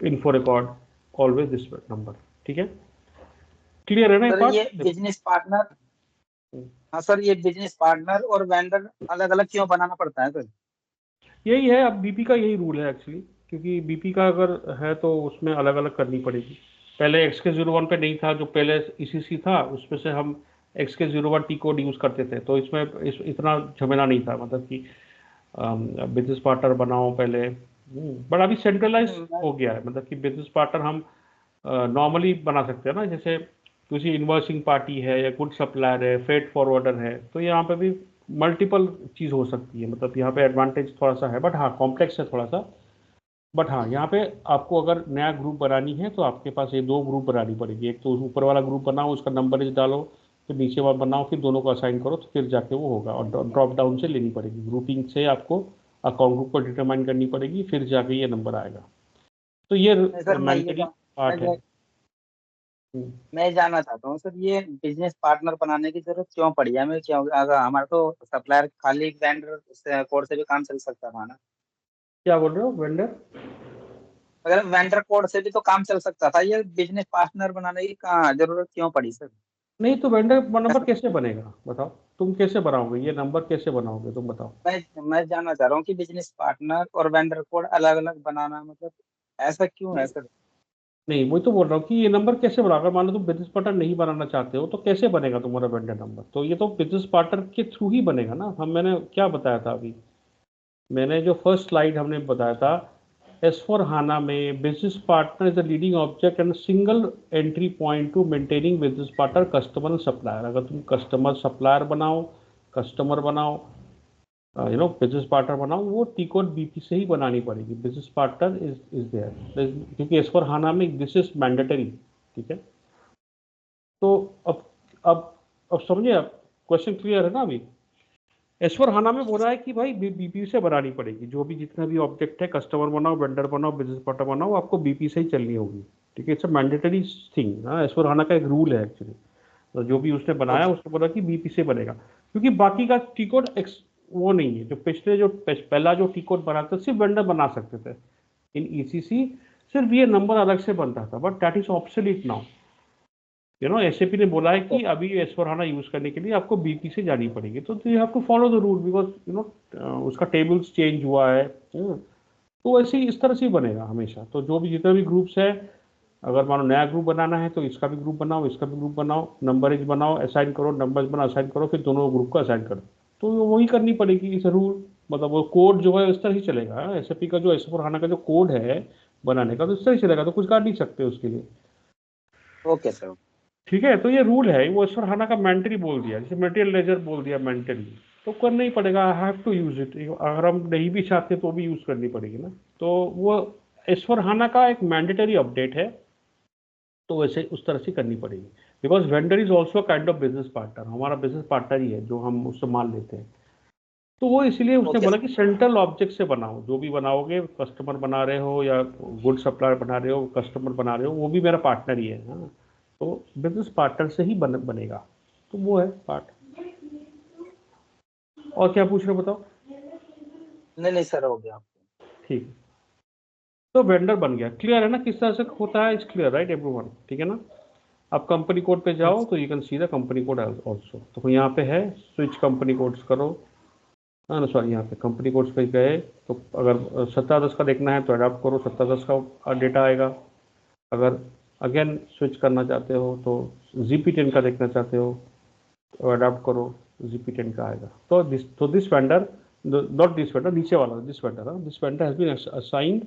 info record, always this number, ठीक है। क्लियर है ना ये सर पार्ट? ये बिजनेस पार्टनर, हाँ सर, ये बिजनेस पार्टनर और वेंडर अलग अलग क्यों बनाना पड़ता है सर? यही है, अब बीपी का यही रूल है एक्चुअली, क्योंकि बीपी का अगर है तो उसमें अलग अलग करनी पड़ेगी। पहले XK01 पे नहीं था, जो पहले ECC था उसमें से हम XK01 टी कोड यूज़ करते थे, तो इसमें इतना झमेला नहीं था, मतलब कि बिजनेस पार्टनर बनाओ पहले। बट अभी सेंट्रलाइज हो गया है, मतलब कि बिजनेस पार्टनर हम नॉर्मली बना सकते हैं ना, जैसे किसी इन्वॉइसिंग पार्टी है या गुड सप्लायर है, फ्रेट फॉरवर्डर है, तो यहाँ पे भी मल्टीपल चीज़ हो सकती है। मतलब यहाँ पे एडवांटेज थोड़ा सा है, बट हाँ कॉम्प्लेक्स है थोड़ा सा। बट हाँ, यहाँ पे आपको अगर नया ग्रुप बनानी है तो आपके पास ये 2 ग्रुप बनानी पड़ेगी। एक तो ऊपर वाला ग्रुप बनाओ, उसका नंबरेज डालो, फिर नीचे वाला बनाओ, फिर दोनों को असाइन करो, तो फिर जाके वो होगा। और ड्रॉप डाउन से लेनी पड़ेगी, ग्रुपिंग से आपको अकाउंट ग्रुप को डिटरमाइन करनी पड़ेगी, फिर जाके ये नंबर आएगा। तो ये नहीं सर, मेंटली पार्ट है। मैं जानना चाहता हूँ सर, ये बिजनेस पार्टनर बनाने की जरूरत क्यों पड़ी है हमें? क्यों, अगर हमारा तो सप्लायर खाली वेंडर कोड से भी काम चल सकता था ना? क्या बोल रहे हो, वेंडर? अगर वेंडर कोड से भी तो काम चल सकता था, ये बिजनेस पार्टनर बनाने की कहाँ जरूरत क्यों पड़ी सर? नहीं तो वेंडर नंबर कैसे बनेगा बताओ? तुम कैसे बनाओगे ये नंबर, कैसे बनाओगे तुम बताओ? मैं जानना चाह रहा हूँ कि बिजनेस पार्टनर और वेंडर कोड अलग अलग बनाना मतलब ऐसा क्यों है सर? नहीं, वही तो बोल रहा हूँ कि ये नंबर कैसे बना, अगर मान लो तुम बिजनेस पार्टनर नहीं बनाना चाहते हो तो कैसे बनेगा तुम्हारा वेंडर नंबर? तो ये तो बिजनेस पार्टनर के थ्रू ही बनेगा ना। मैंने क्या बताया था अभी, मैंने जो फर्स्ट स्लाइड हमने बताया था, S/4HANA में business partner is the leading object and single entry point two maintaining business partner, customer, supplier. अगर तुम कस्टमर सप्लायर बनाओ, कस्टमर बनाओ, बिजनेस पार्टनर बनाओ, वो टी कोड बीपी से ही बनानी पड़ेगी। बिजनेस पार्टनर इज देयर, क्योंकि S/4HANA में दिस इज मैंडेटरी, ठीक है। तो अब अब समझे आप? क्वेश्चन क्लियर है ना अभी? S/4HANA में बोला है कि भाई बीपी से बनानी पड़ेगी, जो भी जितना भी ऑब्जेक्ट है, कस्टमर बनाओ, वेंडर बनाओ, बिजनेस पार्टनर बनाओ, आपको बीपी से ही चलनी होगी, ठीक है। It's a mandatory thing. S/4HANA का एक रूल है एक्चुअली। तो जो भी उसने बनाया ओके। उसने बोला कि बीपी से बनेगा, क्योंकि बाकी का टी कोड वो नहीं है। जो पिछले जो पहला जो टी कोड बना था सिर्फ वेंडर बना सकते थे इन ECC, सिर्फ ये नंबर अलग से बनता था, but that is obsolete now. SAP ने बोला है कि अभी S/4HANA यूज करने के लिए आपको बीपी से जानी पड़ेगी। तो you have to follow the rule, because उसका टेबल्स चेंज हुआ है। तो वैसे ही इस तरह से ही बनेगा हमेशा। तो जो भी जितने भी ग्रुप्स है, अगर मानो नया ग्रुप बनाना है तो इसका भी ग्रुप बनाओ, इसका भी ग्रुप बनाओ, नंबरेज बनाओ, असाइन करो, नंबर्स बनाओ, असाइन करो, फिर दोनों ग्रुप को असाइन करो। तो वही करनी पड़ेगी, इस रूल। मतलब वो कोड जो है इस तरह ही चलेगा। SAP का जो S/4HANA का जो कोड है बनाने का, तो इस तरह ही चलेगा, तो कुछ कर नहीं सकते उसके लिए, ओके सर। ठीक है। तो ये रूल है, वो S/4HANA का मैंडेटरी बोल दिया, जैसे मटेरियल लेजर बोल दिया मैंडेटरी, तो करना ही पड़ेगा। I have to use it, अगर हम नहीं भी चाहते तो भी यूज करनी पड़ेगी ना। तो वो S/4HANA का एक मैंडेटरी अपडेट है, तो वैसे उस तरह से करनी पड़ेगी। Because vendor is also kind of business partner, हमारा बिजनेस पार्टनर ही है जो हम उससे माल लेते हैं। तो वो इसलिए उसने ओके बोला सर। कि सेंट्रल ऑब्जेक्ट से बनाओ, जो भी बनाओगे, कस्टमर बना रहे हो या गुड सप्लायर बना रहे हो, कस्टमर बना रहे हो, वो भी मेरा पार्टनर ही है। हाँ, तो बिजनेस पार्टनर से ही बनेगा। तो वो है पार्ट। और क्या पूछ रहे हो बताओ? नहीं नहीं सर, हो गया। ठीक। तो वेंडर बन गया, क्लियर है ना किस तरह से होता है? इट्स क्लियर राइट एवरीवन, ठीक है ना? अब कंपनी कोड पे जाओ तो you can see the company code also. तो यहाँ पे है स्विच कंपनी कोड्स करो। हाँ ना, सॉरी, यहाँ पे कंपनी कोड्स पे गए तो अगर 1710 का देखना है तो अडॉप्ट करो, 1710 का डेटा आएगा। अगर अगेन स्विच करना चाहते हो तो ZP10 का देखना चाहते हो तो अडॉप्ट करो, ZP10 का आएगा। तो this vendor, not this vendor, नीचे वाला this vendor, this vendor has been assigned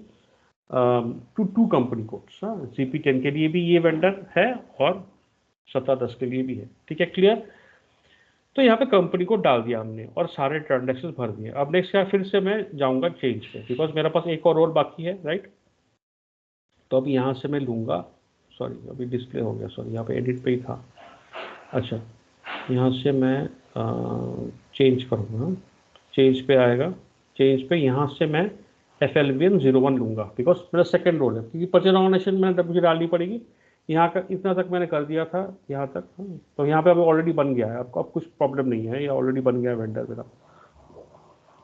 to company codes. ZP10 के लिए भी ये वेंडर है और 1710 के लिए भी है, ठीक है, क्लियर? तो यहाँ पे कंपनी को डाल दिया हमने और सारे ट्रांजेक्शन भर दिए। अब नेक्स्ट क्या, फिर से मैं जाऊँगा चेंज पे, बिकॉज मेरे पास एक और रोल बाकी है, राइट? तो अब यहाँ से मैं लूँगा, सॉरी अभी डिस्प्ले हो गया, सॉरी यहाँ पे एडिट पे ही था। अच्छा, यहाँ से मैं चेंज करूँगा, चेंज पे आएगा, चेंज पे यहाँ से मैं FLVN 01 लूँगा, बिकॉज मेरा सेकेंड रोल है, क्योंकि परचेज ऑर्गेनाइजेशन मैंने मुझे डालनी पड़ेगी। यहाँ का इतना तक मैंने कर दिया था, यहाँ तक। तो यहाँ पे अब ऑलरेडी बन गया है, आपको अब कुछ प्रॉब्लम नहीं है, ये ऑलरेडी बन गया है वेंडर मेरा।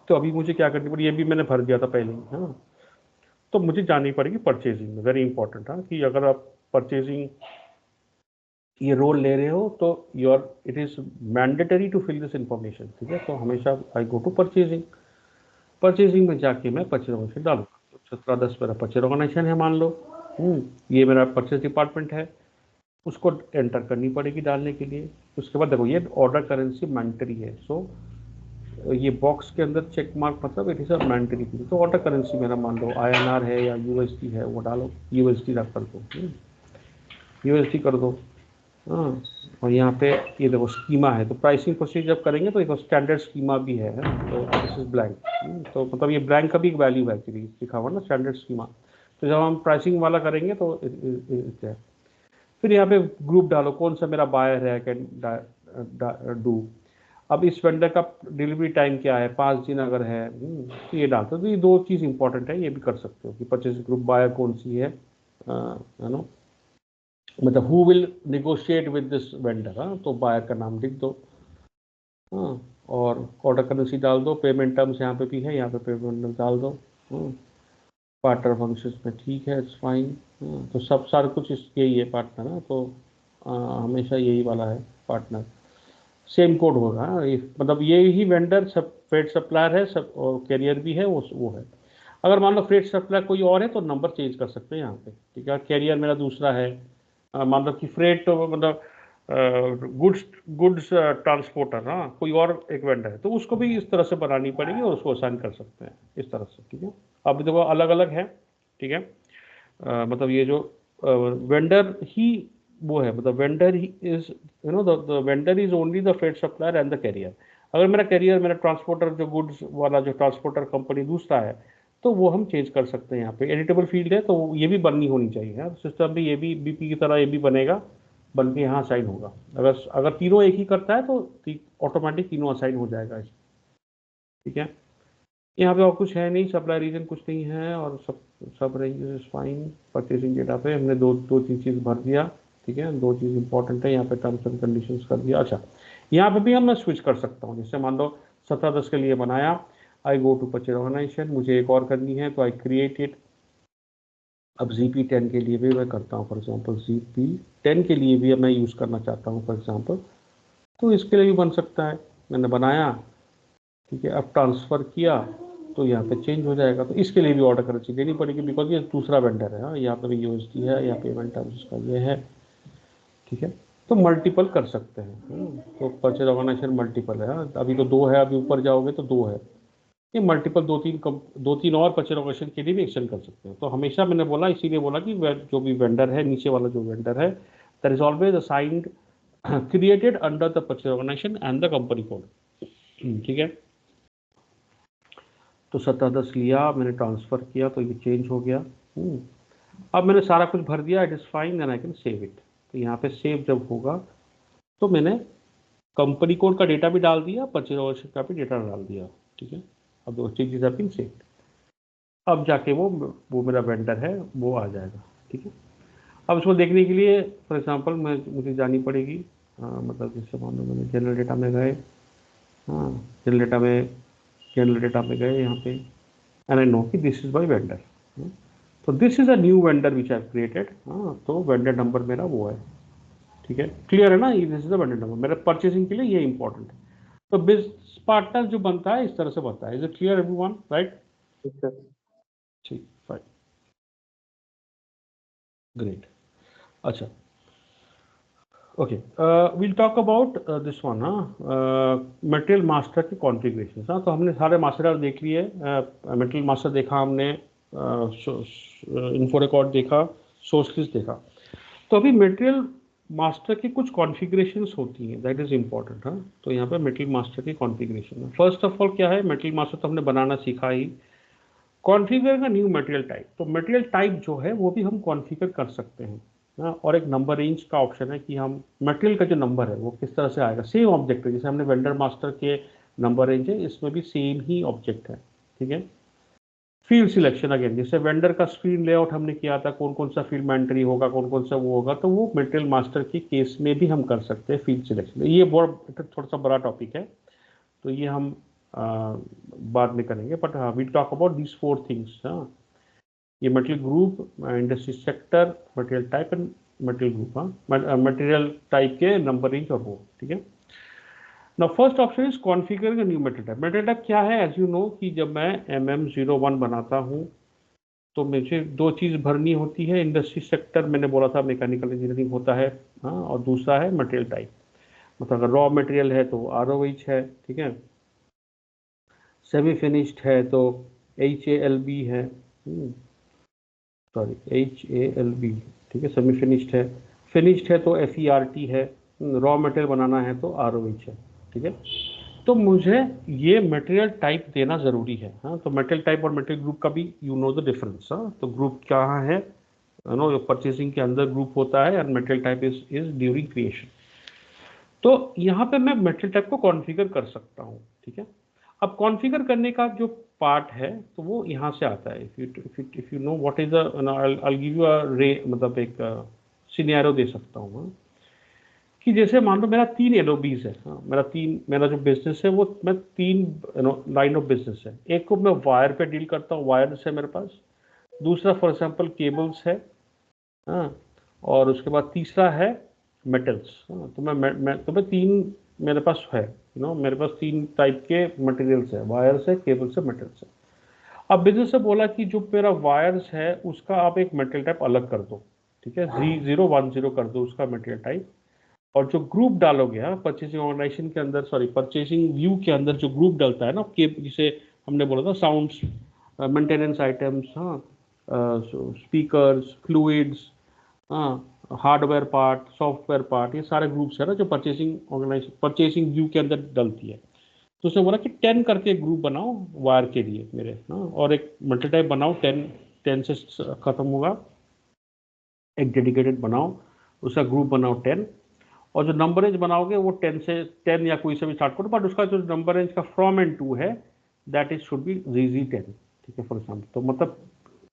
तो अभी मुझे क्या करनी पड़ी, ये भी मैंने भर दिया था पहले ही, हाँ। तो मुझे जानी पड़ेगी परचेजिंग में, वेरी इंपॉर्टेंट, हाँ, कि अगर आप परचेजिंग ये रोल ले रहे हो तो it is mandatory to fill this information, ठीक है। तो हमेशा I go to purchasing, purchasing में जाके मैं परचेज ऑर्गेनाइजेशन डालूंगा। तो 1710 मेरा परचेज ऑर्गेनाइजेशन है, मान लो। ये मेरा परचेज डिपार्टमेंट है, उसको एंटर करनी पड़ेगी डालने के लिए। उसके बाद देखो, ये ऑर्डर करेंसी मैंडेटरी है, सो ये बॉक्स के अंदर चेक मार्क मतलब इट इज़ अ मैंडेटरी थी। तो ऑर्डर करेंसी मेरा मान लो INR है या USD है, वो डालो, USD रख कर दो, USD कर दो, हाँ। और यहाँ पे ये देखो स्कीमा है, तो प्राइसिंग प्रोसीजर जब करेंगे तो देखो स्टैंडर्ड स्कीमा भी है, तो दिस इज ब्लैंक। तो मतलब ये ब्लैंक का भी एक वैल्यू है एक्चुअली, लिखा हुआ ना स्टैंडर्ड स्कीमा। तो जब हम प्राइसिंग वाला करेंगे तो है। फिर यहाँ पे ग्रुप डालो, कौन सा मेरा बायर है, कैन डू। अब इस वेंडर का डिलीवरी टाइम क्या है, 5 दिन अगर है, तो ये डालते हो। तो ये दो चीज़ इंपॉर्टेंट है, ये भी कर सकते हो कि परचेज ग्रुप बायर कौन सी है, नो, मतलब who will negotiate with this vendor, हाँ। तो बायर का नाम लिख दो, हाँ। और ऑर्डर करेंसी डाल दो, पेमेंट टर्म्स यहाँ पे भी है, यहाँ पे पेमेंट टर्म्स डाल दो, पार्टनर फंक्शंस में, ठीक है, इट्स फाइन। तो सब सारा कुछ यही है पार्टनर, ना। तो हमेशा यही वाला है पार्टनर, सेम कोड होगा, हाँ। मतलब ये ही वेंडर सब फ्रेट सप्लायर है, सब, और कैरियर भी है, वो है। अगर मान लो फ्रेट सप्लायर कोई और है तो नंबर चेंज कर सकते हैं यहाँ पे, ठीक है। कैरियर मेरा दूसरा है, मान लो कि फ्रेट तो मतलब गुड्स ट्रांसपोर्टर, हाँ, कोई और एक वेंडर है, तो उसको भी इस तरह से बनानी पड़ेगी और उसको असाइन कर सकते हैं इस तरह से, ठीक है। अब देखो अलग अलग है, ठीक है। मतलब ये जो वेंडर ही वो है, मतलब वेंडर ही is, the vendor is only the freight supplier and the carrier. अगर मेरा कैरियर, मेरा ट्रांसपोर्टर जो गुड्स वाला जो ट्रांसपोर्टर कंपनी दूसरा है, तो वो हम चेंज कर सकते हैं। यहाँ पे एडिटेबल फील्ड है, तो ये भी बननी होनी चाहिए यार सिस्टम में, ये भी BP की तरह ये भी बनेगा, बन के यहाँ असाइन होगा। अगर अगर तीनों एक ही करता है तो ऑटोमेटिक तीनों असाइन हो जाएगा, ठीक है। यहाँ पे और कुछ है नहीं, सप्लाई रीजन कुछ नहीं है, और सब range is fine. Purchasing data पे हमने दो तीन चीज़ भर दिया, ठीक है। दो चीज़ इंपॉर्टेंट है यहाँ पे, टर्म्स एंड कंडीशंस कर दिया। अच्छा, यहाँ पे भी हम मैं स्विच कर सकता हूँ, जैसे मान लो 1710 के लिए बनाया, आई गो टू परचेज ऑर्गेनाइजेशन, मुझे एक और करनी है तो आई क्रिएट इट। अब ZP10 के लिए भी मैं करता हूँ, फॉर एग्जाम्पल ZP10 के लिए भी अब मैं यूज़ करना चाहता हूँ फॉर एग्जाम्पल, तो इसके लिए भी बन सकता है। मैंने बनाया, ठीक है। अब ट्रांसफ़र किया तो यहाँ पे चेंज हो जाएगा, तो इसके लिए भी ऑर्डर करेंसी देनी पड़ेगी, बिकॉज ये दूसरा वेंडर है, हाँ। यहाँ पे भी USD है, या पेमेंट टर्म्स इसका ये है, ठीक है। तो मल्टीपल कर सकते हैं, तो परचेज ऑर्गेनाइजेशन मल्टीपल है, हाँ। अभी तो 2 है, अभी ऊपर जाओगे तो 2 है, ये मल्टीपल दो तीन और परचेज ऑर्गेनाइजेशन के लिए भी एक्सटेंड कर सकते हैं। तो हमेशा मैंने बोला, इसीलिए बोला कि जो भी वेंडर है, नीचे वाला जो वेंडर है, that is always assigned created under the purchase organization and the company code, ठीक है। तो 1710 लिया मैंने, ट्रांसफ़र किया तो ये चेंज हो गया। अब मैंने सारा कुछ भर दिया, it is fine, then I can save it. तो यहाँ पे सेव जब होगा तो मैंने कंपनी कोड का डेटा भी डाल दिया, परचेज ऑर्डर का भी डेटा डाल दिया, ठीक है। अब दो चीज़ आर बीन सेव। अब जाके वो मेरा वेंडर है वो आ जाएगा, ठीक है। अब उसको देखने के लिए फॉर एग्जांपल मुझे जानी पड़ेगी, मतलब जैसे मान लो मैंने जनरल डेटा में गए, हाँ, जनरल डेटा में गए यहाँ पे, एंड आई नो कि दिस इज माई वेंडर। तो this is a new vendor which I created, हाँ। तो वेंडर नंबर मेरा वो है, ठीक है। क्लियर है ना, ये this is the vendor number मेरा परचेसिंग के लिए, ये इंपॉर्टेंट है। तो बिजनेस पार्टनर जो बनता है इस तरह से बनता है। Is it clear everyone, right? ठीक, फाइन, ग्रेट। अच्छा, okay, will talk about this one, material master की कॉन्फ़िगरेशन, हाँ। तो हमने सारे मास्टर देख लिए, मटेरियल मास्टर देखा हमने, इन्फो रिकॉर्ड देखा, सोर्स लिस्ट देखा। तो अभी मटेरियल मास्टर की कुछ कॉन्फ़िगरेशंस होती हैं, दैट इज़ इम्पॉर्टेंट, हाँ। तो यहाँ पे मटेरियल मास्टर की कॉन्फ़िगरेशन है। फर्स्ट ऑफ ऑल क्या है, मटेरियल मास्टर तो हमने बनाना सीखा ही। कॉन्फ़िगर का न्यू मटेरियल टाइप, तो मटेरियल टाइप जो है वो भी हम कॉन्फ़िगर कर सकते हैं, हाँ। और एक नंबर रेंज का ऑप्शन है कि हम मटेरियल का जो नंबर है वो किस तरह से आएगा। सेम ऑब्जेक्ट है, जैसे हमने वेंडर मास्टर के नंबर रेंज है, इसमें भी सेम ही ऑब्जेक्ट है, ठीक है। फील्ड सिलेक्शन अगेन, जैसे वेंडर का फील्ड लेआउट हमने किया था, कौन कौन सा फील्ड में एंट्री होगा, कौन कौन सा वो होगा, तो वो मटेरियल मास्टर के केस में भी हम कर सकते हैं फील्ड सिलेक्शन। ये बहुत थोड़ा सा बड़ा टॉपिक है, तो ये हम बाद में करेंगे, बट हाँ we talk about this 4 things. हाँ, ये material group, industry sector, material type and material group. हाँ, मटेरियल टाइप के नंबरिंग और वो, ठीक है। Now first option is configuring a new material type. Material type क्या है? As you know कि जब मैं MM01 बनाता हूँ तो मुझे 2 चीज़ भरनी होती है। इंडस्ट्री सेक्टर मैंने बोला था मैकेनिकल इंजीनियरिंग होता है, हाँ, और दूसरा है मटेरियल टाइप। मतलब अगर रॉ मटेरियल है तो ROH है, ठीक है। सेमी फिनिश्ड है तो HALB है, सॉरी HALB, ठीक है, सेमी फिनिश्ड है। फिनिश्ड है तो FERT है। रॉ मटेरियल बनाना है तो ROH है, ठीक है। तो मुझे ये मटेरियल टाइप देना ज़रूरी है। हाँ, तो मटेरियल टाइप और मटेरियल ग्रुप का भी यू नो द डिफरेंस। हाँ, तो ग्रुप क्या है, नो, परचेसिंग के अंदर ग्रुप होता है and material type is during creation. तो यहाँ पे मैं मटेरियल टाइप को कॉन्फ़िगर कर सकता हूँ, ठीक है। अब कॉन्फ़िगर करने का जो पार्ट है तो वो यहाँ से आता है। If you know what is I give you अ रे, मतलब एक सिनेरियो दे सकता हूँ। हाँ, कि जैसे मान लो मेरा 3 LOBs है। हाँ, मेरा जो बिजनेस है वो मैं 3 लाइन ऑफ बिजनेस है। एक को मैं वायर पे डील करता हूँ, वायर्स है मेरे पास। दूसरा फॉर एग्जांपल केबल्स है, हाँ, और उसके बाद तीसरा है मेटल्स। हाँ, तो मैं 3 मेरे पास है, मेरे पास 3 टाइप के मटेरियल्स है, वायर्स है, केबल्स है, मेटल्स है। अब बिजनेस से बोला कि जो मेरा वायर्स है उसका आप एक मटेरियल टाइप अलग कर दो, ठीक है, Z010 कर दो उसका मटेरियल टाइप। और जो ग्रुप डालोगे, हाँ, परचेसिंग ऑर्गेनाइजेशन के अंदर, सॉरी, परचेसिंग व्यू के अंदर जो ग्रुप डलता है ना, के जिसे हमने बोला था साउंड्स, मेंटेनेंस आइटम्स, हाँ, स्पीकर्स, फ्लूइड्स, हाँ, हार्डवेयर पार्ट, सॉफ्टवेयर पार्ट, ये सारे ग्रुप्स है ना जो परचेसिंग व्यू के अंदर डलती है। तो उसने बोला कि 10 करके ग्रुप बनाओ वायर के लिए मेरे, हाँ, और एक मल्टी टाइप बनाओ, 10 से खत्म होगा, एक डेडिकेटेड बनाओ, उसका ग्रुप बनाओ 10। और जो नंबर रेंज बनाओगे वो 10 या कोई से भी स्टार्ट करो, बट उसका जो नंबर रेंज का फ्रॉम एंड टू है that is should be ZZ10, ठीक है, फॉर एग्जाम्पल। तो मतलब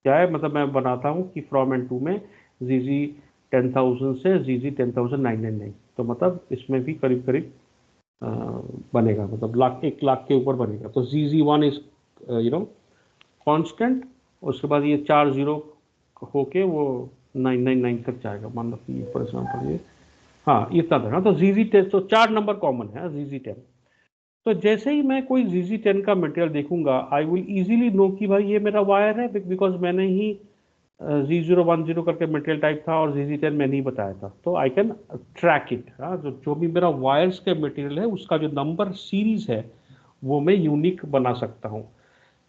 क्या है, मतलब मैं बनाता हूँ कि फ्रॉम एंड टू में ZZ10,000 से ZZ10,999, तो मतलब इसमें भी करीब करीब बनेगा, मतलब 1 लाख के ऊपर बनेगा। तो ZZ1 इज कॉन्स्टेंट, उसके बाद ये 4 जीरो होके वो 999 तक जाएगा, मान लो कि फॉर एग्जाम्पल ये, हाँ, इतना था। हाँ, तो ZZ10, तो 4 नंबर कॉमन है ZZ10। तो जैसे ही मैं कोई ZZ10 का मटेरियल देखूंगा आई विल इजीली नो कि भाई ये मेरा वायर है, बिकॉज मैंने ही Z010 करके मटेरियल टाइप था और ZZ10 मैंने ही बताया था, तो आई कैन ट्रैक इट। हाँ, जो भी मेरा वायर्स के मटेरियल है उसका जो नंबर सीरीज है वो मैं यूनिक बना सकता हूँ।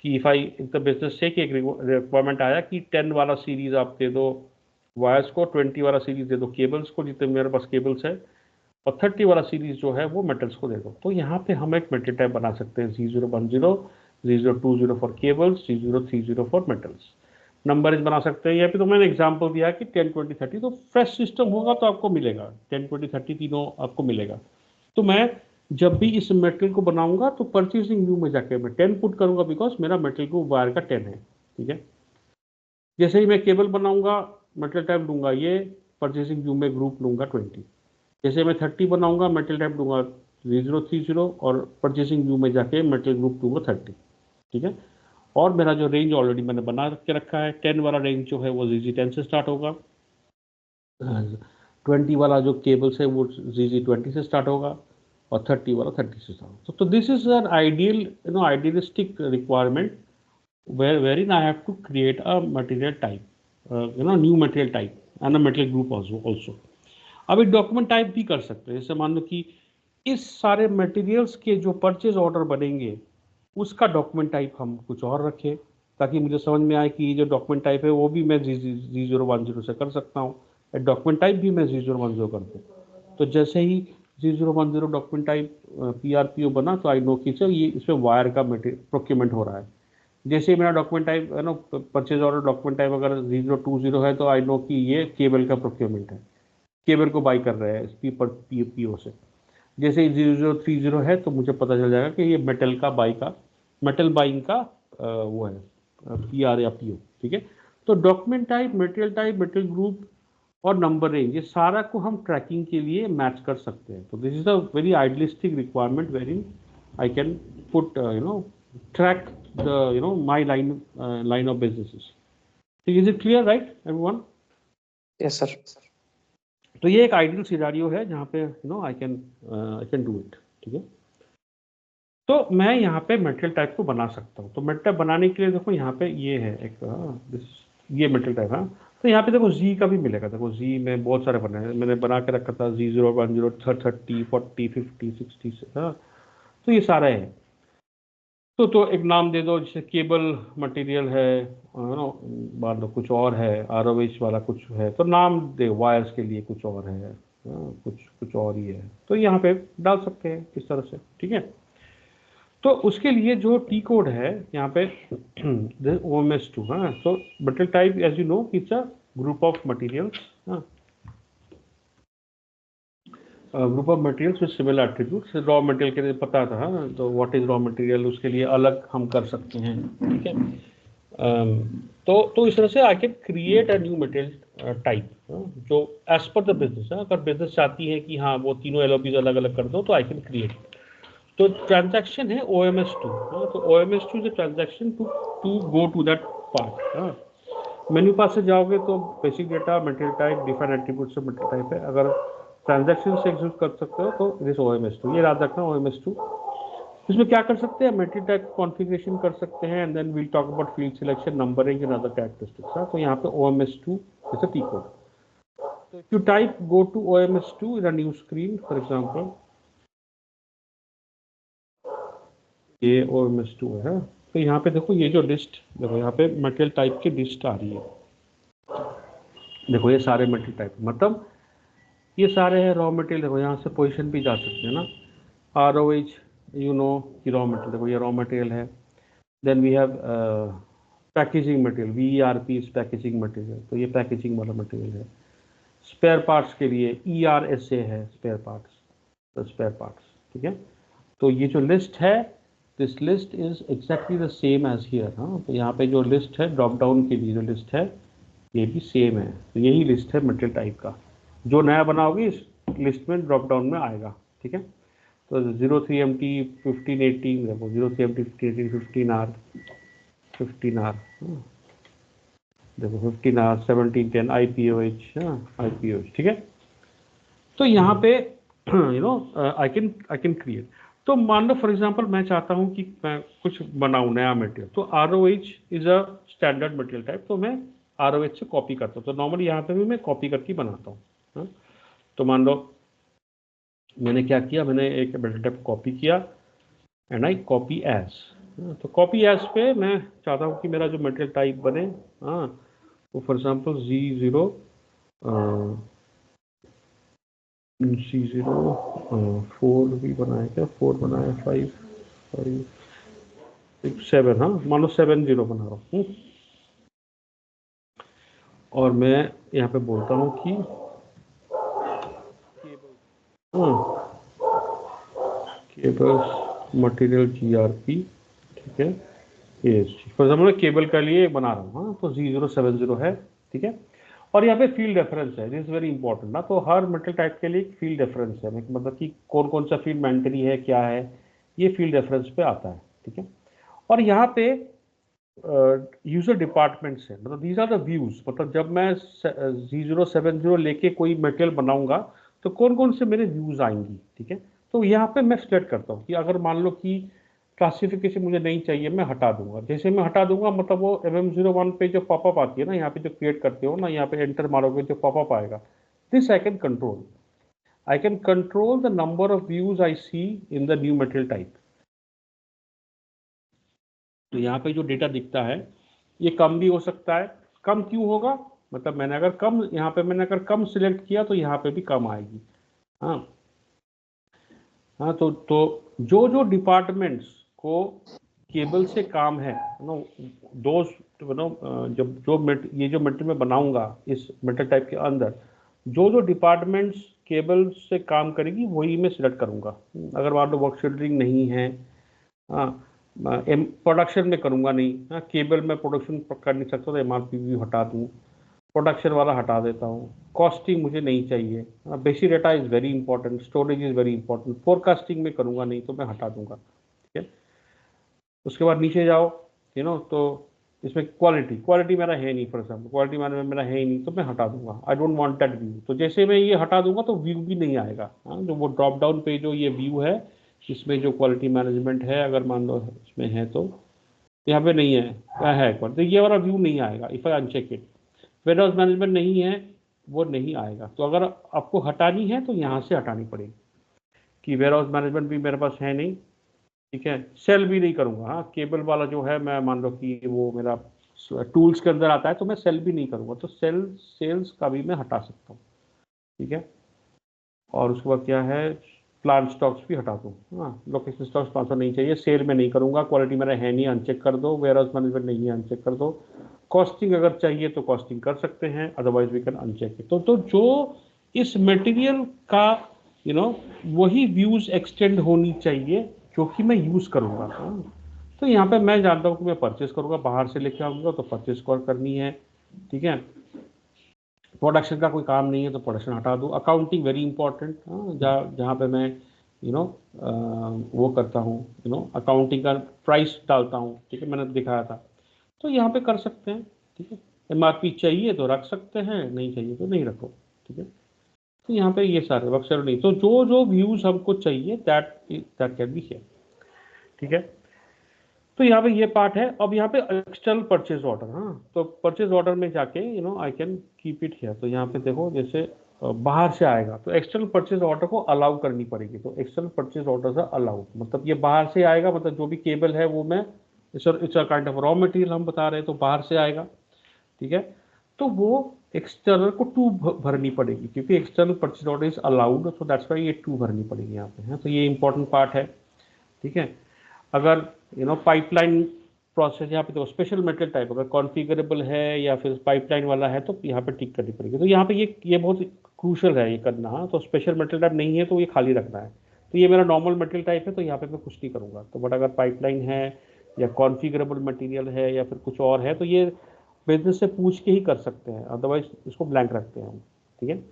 कि इफ आई द बिजनेस से कि एक रिक्वायरमेंट आया कि 10 वाला सीरीज आप दे दो वायर्स को, 20 वाला सीरीज दे दो केबल्स को, जितने मेरे पास केबल्स है, और 30 वाला सीरीज जो है वो मेटल्स को दे दो। तो यहाँ पे हम एक मेटल टाइप बना सकते हैं, Z010, Z020 for cables, Z030 for metals. Number बना सकते हैं। यहाँ पे तो मैंने एग्जांपल दिया कि 10, 20, 30, तो फ्रेश सिस्टम होगा तो आपको मिलेगा 10, 20, 30 तीनों आपको मिलेगा। तो मैं जब भी इस मेटेरियल को बनाऊंगा तो परचेसिंग व्यू में जाके मैं 10 पुट करूंगा, बिकॉज मेरा मेटेरियल को वायर का 10 है, ठीक है। जैसे ही मैं केबल बनाऊंगा मेटेरियल टाइप दूंगा ये, परचेसिंग व्यू में ग्रुप लूंगा 20। जैसे मैं 30 बनाऊंगा मेटेरियल टाइप दूंगा Z030 और परचेसिंग व्यू में जाके मेटेरियल ग्रुप दूंगा 30, ठीक है। और मेरा जो रेंज ऑलरेडी मैंने बना के रखा है, 10 वाला रेंज जो है वो ZZ10 से स्टार्ट होगा, 20 वाला जो केबल्स है वो ZZ20 से स्टार्ट होगा, और 30 वाला 30 से स्टार्ट होगा। तो this is an ideal, idealistic requirement wherein I have to create a material type, new material type and a material group also. अब एक डॉक्यूमेंट टाइप भी कर सकते हैं। जैसे मान लो कि इस सारे मटेरियल्स के जो परचेज ऑर्डर बनेंगे उसका डॉक्यूमेंट टाइप हम कुछ और रखें, ताकि मुझे समझ में आए कि ये जो डॉक्यूमेंट टाइप है वो भी मैं Z010 से कर सकता हूँ, डॉक्यूमेंट टाइप भी मैं Z010 कर दूँ। तो जैसे ही Z010 डॉक्यूमेंट टाइप PRPO बना तो आई नो कि चल ये इसमें वायर का प्रोक्यूरमेंट हो रहा है। जैसे मेरा डॉक्यूमेंट टाइप है ना, परचेज ऑर्डर डॉक्यूमेंट टाइप अगर Z020 है तो आई नो कि ये केबल का प्रोक्योरमेंट है, केबल को बाई कर रहे हैं PO से। जैसे ही Z030 है तो मुझे पता चल जाएगा कि ये मेटल बाइंग का वो है PR या PO, ठीक है। तो डॉक्यूमेंट टाइप, मटेरियल ग्रुप और नंबर रेंज, ये सारा को हम ट्रैकिंग के लिए मैच कर सकते हैं। तो this is a very idealistic requirement where in I can put track the my line of businesses. So is it clear, right everyone? Yes sir. तो ये एक आइडियल सिनेरियो है जहाँ पे आई कैन डू इट, ठीक है। तो मैं यहाँ पे मटेरियल टाइप को बना सकता हूँ। तो मटेरियल टाइप बनाने के लिए देखो यहाँ पे ये है एक ये मटेरियल टाइप है। तो यहाँ पे देखो जी का भी मिलेगा। देखो जी में बहुत सारे बने हैं, मैंने बना के रखा था Z0, 10, 30, 40, 50, 60 से। हाँ, तो ये सारा है। तो एक नाम दे दो, जैसे केबल मटेरियल है ना, मान लो कुछ और है, ROH वाला कुछ है, तो नाम दे, वायर्स के लिए कुछ और है, कुछ और ही है, तो यहाँ पे डाल सकते हैं इस तरह से, ठीक है। तो उसके लिए जो T कोड है यहाँ पे OMS2, हाँ। तो material type as you know it's a group of materials, हाँ, group of materials with similar attributes. Raw material के लिए पता था, हाँ, तो व्हाट इज रॉ मटेरियल, उसके लिए अलग हम कर सकते हैं, ठीक है। तो इस तरह से आई can create a new material type जो एज पर द बिजनेस है। अगर बिजनेस चाहती है कि हाँ वो तीनों LOBs अलग अलग कर दो, तो आई कैन क्रिएट। तो ट्रांजैक्शन है OMS2, तो OMS2 is a transaction to go to that part. Menu पास से जाओगे तो basic data, material type, define attribute से मटेरियल टाइप है। अगर ट्रांजैक्शन से एग्जीक्यूट कर सकते हो तो दिस OMS2, ये याद रखना OMS2। इसमें क्या कर सकते हैं, मटेरियल टाइप कॉन्फ़िगरेशन कर सकते हैं, and then we'll talk about field selection, numbering and other characteristics. तो यहाँ पे OMS2 is a T code. तो if you type go to OMS2 in a new screen, for example ये OMS2 है। तो यहाँ पे देखो ये जो लिस्ट, देखो यहाँ पे मटेरियल टाइप की लिस्ट आ रही है। देखो ये सारे मटेरियल टाइप, मतलब ये सारे हैं रॉ मटेरियल। देखो यहाँ से पोजीशन भी जा सकते हैं ना, ROH यू नो कि रॉ मटेरियल, देखो ये रॉ मटेरियल है। Then we have packaging material, VERP is packaging material, तो ये पैकेजिंग वाला मटेरियल है। स्पेयर पार्ट्स के लिए ERSA है, स्पेयर पार्ट्स, ठीक है। तो ये जो लिस्ट है, this list is exactly the same as here, हाँ। तो यहाँ पे जो लिस्ट है ड्रॉप डाउन के लिए जो लिस्ट है ये भी सेम है। तो यही लिस्ट है मटेरियल टाइप का, जो नया बनाओगे इस लिस्ट में ड्रॉप डाउन में आएगा, ठीक है। तो 03MT 1518, देखो 03MT 1518 15R, देखो 15R 1710 IPOH, ठीक है। तो यहाँ पे आई कैन क्रिएट। तो मान लो फॉर एग्जांपल मैं चाहता हूँ कि मैं कुछ बनाऊँ नया मटेरियल, तो ROH is a standard material type, तो मैं ROH से कॉपी करता हूँ। तो नॉर्मली यहाँ पे भी मैं कॉपी करके बनाता हूँ। तो मान लो मैंने क्या किया, मैंने एक मटेरियल टाइप कॉपी किया एंड आई कॉपी एज। तो कॉपी एज पे मैं चाहता हूँ कि मेरा जो मटेरियल टाइप बने, हाँ, तो फॉर एग्जांपल Z0 4 भी बनाया क्या, 4 बनाया, 5 6 7, हाँ, मान लो 70 बना रहा हूँ। और मैं यहाँ पे बोलता हूँ कि केबल्स मटेरियल GRP, ठीक है। ये फॉर एग्जाम्पल केबल के लिए बना रहा हूँ, हाँ, तो Z070 है, ठीक है। और यहाँ पे फील्ड रेफरेंस है, दिस इज वेरी इंपॉर्टेंट ना। तो हर मटेरियल टाइप के लिए फील्ड रेफरेंस है, मतलब कि कौन कौन सा फील्ड मैंडेटरी है, क्या है, ये फील्ड रेफरेंस पे आता है, ठीक है। और यहाँ पे यूजर डिपार्टमेंट्स है, मतलब दीज आर द व्यूज, मतलब जब मैं Z070 लेके कोई मटेरियल बनाऊंगा तो कौन कौन से मेरे व्यूज आएंगी, ठीक है। तो यहाँ पे मैं सिलेक्ट करता हूँ कि अगर मान लो कि क्लासिफिकेशन मुझे नहीं चाहिए, मैं हटा दूंगा। जैसे मैं हटा दूंगा, मतलब वो MM01 पे जो पॉपअप आती है ना, यहाँ पे जो क्रिएट करते हो ना, यहाँ पे एंटर मारोगे जो पॉपअप आएगा, this I can control the number of views I see in the new material type. तो यहाँ पे जो डेटा दिखता है ये कम भी हो सकता है। कम क्यों होगा, मतलब मैंने अगर कम सिलेक्ट किया तो यहाँ पे भी कम आएगी, हाँ। हाँ, तो जो डिपार्टमेंट्स को केबल से काम है नो, दो जब ये जो मटेरियल मैं बनाऊंगा इस मटेरियल टाइप के अंदर, जो डिपार्टमेंट्स केबल से काम करेगी वही मैं सिलेक्ट करूंगा। अगर मान लो वर्क शेड्यूलिंग नहीं है, हाँ, प्रोडक्शन में करूँगा नहीं, हाँ केबल में प्रोडक्शन कर नहीं सकता तो MRP भी हटा दूँ, प्रोडक्शन वाला हटा देता हूँ, कॉस्टिंग मुझे नहीं चाहिए, basic data is very important, storage is very important, forecasting में करूँगा नहीं तो मैं हटा दूंगा, ठीक है। उसके बाद नीचे जाओ, तो इसमें क्वालिटी मेरा है नहीं, फॉर एग्जाम्पल क्वालिटी मैनेजमेंट मेरा है ही नहीं तो मैं हटा दूंगा, I don't want that view. तो जैसे मैं ये हटा दूंगा तो व्यू भी नहीं आएगा, हाँ जो वो ड्रॉप डाउन पे जो ये व्यू है इसमें जो क्वालिटी मैनेजमेंट है, अगर मान लो इसमें है तो यहाँ पे नहीं है, क्या है एक बार तो ये वाला व्यू नहीं आएगा if I uncheck it. Warehouse management नहीं है, वो नहीं आएगा। तो अगर आपको हटानी है तो यहाँ से हटानी पड़ेगी कि वेयरहाउस मैनेजमेंट भी मेरे पास है नहीं, ठीक है। सेल भी नहीं करूंगा, हाँ केबल वाला जो है मैं मान लो कि वो मेरा टूल्स के अंदर आता है तो मैं सेल भी नहीं करूंगा, तो सेल्स का भी मैं हटा सकता हूँ, ठीक है। और उसके बाद क्या है, प्लान स्टॉक्स भी हटा दूँ, हाँ लोकेशन स्टॉक्स ट्रांसफर नहीं चाहिए, सेल में नहीं करूंगा, क्वालिटी मेरा है नहीं अनचेक कर दो, वेयर हाउस मैनेजमेंट नहीं है अनचेक कर दो, कॉस्टिंग अगर चाहिए तो कॉस्टिंग कर सकते हैं, otherwise we can uncheck it. तो जो इस मटेरियल का वही व्यूज एक्सटेंड होनी चाहिए जो कि मैं यूज करूंगा, हाँ। तो यहाँ पे मैं जानता हूँ कि मैं परचेस करूंगा, बाहर से लेके आऊंगा तो परचेस कॉल करनी है, ठीक है। प्रोडक्शन का कोई काम नहीं है तो प्रोडक्शन हटा दूँ। अकाउंटिंग वेरी इंपॉर्टेंट, जहाँ पे मैं वो करता हूँ, अकाउंटिंग का प्राइस डालता हूँ, ठीक है, मैंने दिखाया था। तो यहाँ पे कर सकते हैं, ठीक है। MRP चाहिए तो रख सकते हैं, नहीं चाहिए तो नहीं रखो, ठीक है। तो यहाँ पे ये सारे अक्सर नहीं, तो जो जो व्यूज हमको चाहिए दैट कैन बी हियर, ठीक है। तो यहाँ पे ये पार्ट है। अब यहाँ पे एक्सटर्नल परचेज ऑर्डर, हाँ तो परचेज ऑर्डर में जाके I can keep it here. तो यहाँ पे देखो जैसे बाहर से आएगा तो एक्सटर्नल परचेज ऑर्डर को अलाउ करनी पड़ेगी। तो एक्सटर्नल परचेज ऑर्डर से अलाउ मतलब ये बाहर से आएगा, मतलब जो भी केबल है वो मैं it's a kind of raw material हम बता रहे हैं तो बाहर से आएगा, ठीक है। तो वो एक्सटर्नल को 2 भरनी पड़ेगी क्योंकि external purchase order is allowed, तो दैट्स वाई ये 2 भरनी पड़ेगी यहाँ पे, है। तो ये इंपॉर्टेंट पार्ट है, ठीक है। अगर पाइपलाइन प्रोसेस यहाँ पे तो स्पेशल मेटेरियल टाइप अगर कॉन्फ़िगरेबल है या फिर पाइपलाइन वाला है तो यहाँ पे टिक करनी पड़ेगी। तो यहाँ पे ये बहुत क्रूशल है ये करना, हाँ। तो स्पेशल मेटेरियल टाइप नहीं है तो ये खाली रखना है। तो ये मेरा नॉर्मल मटेरियल टाइप है तो यहाँ पे मैं कुछ नहीं करूँगा। तो बट अगर पाइपलाइन है या कॉन्फ़िगरेबल मटेरियल है या फिर कुछ और है तो ये बिजनेस से पूछ के ही कर सकते हैं, अदरवाइज इसको ब्लैंक रखते हैं हम, ठीक है।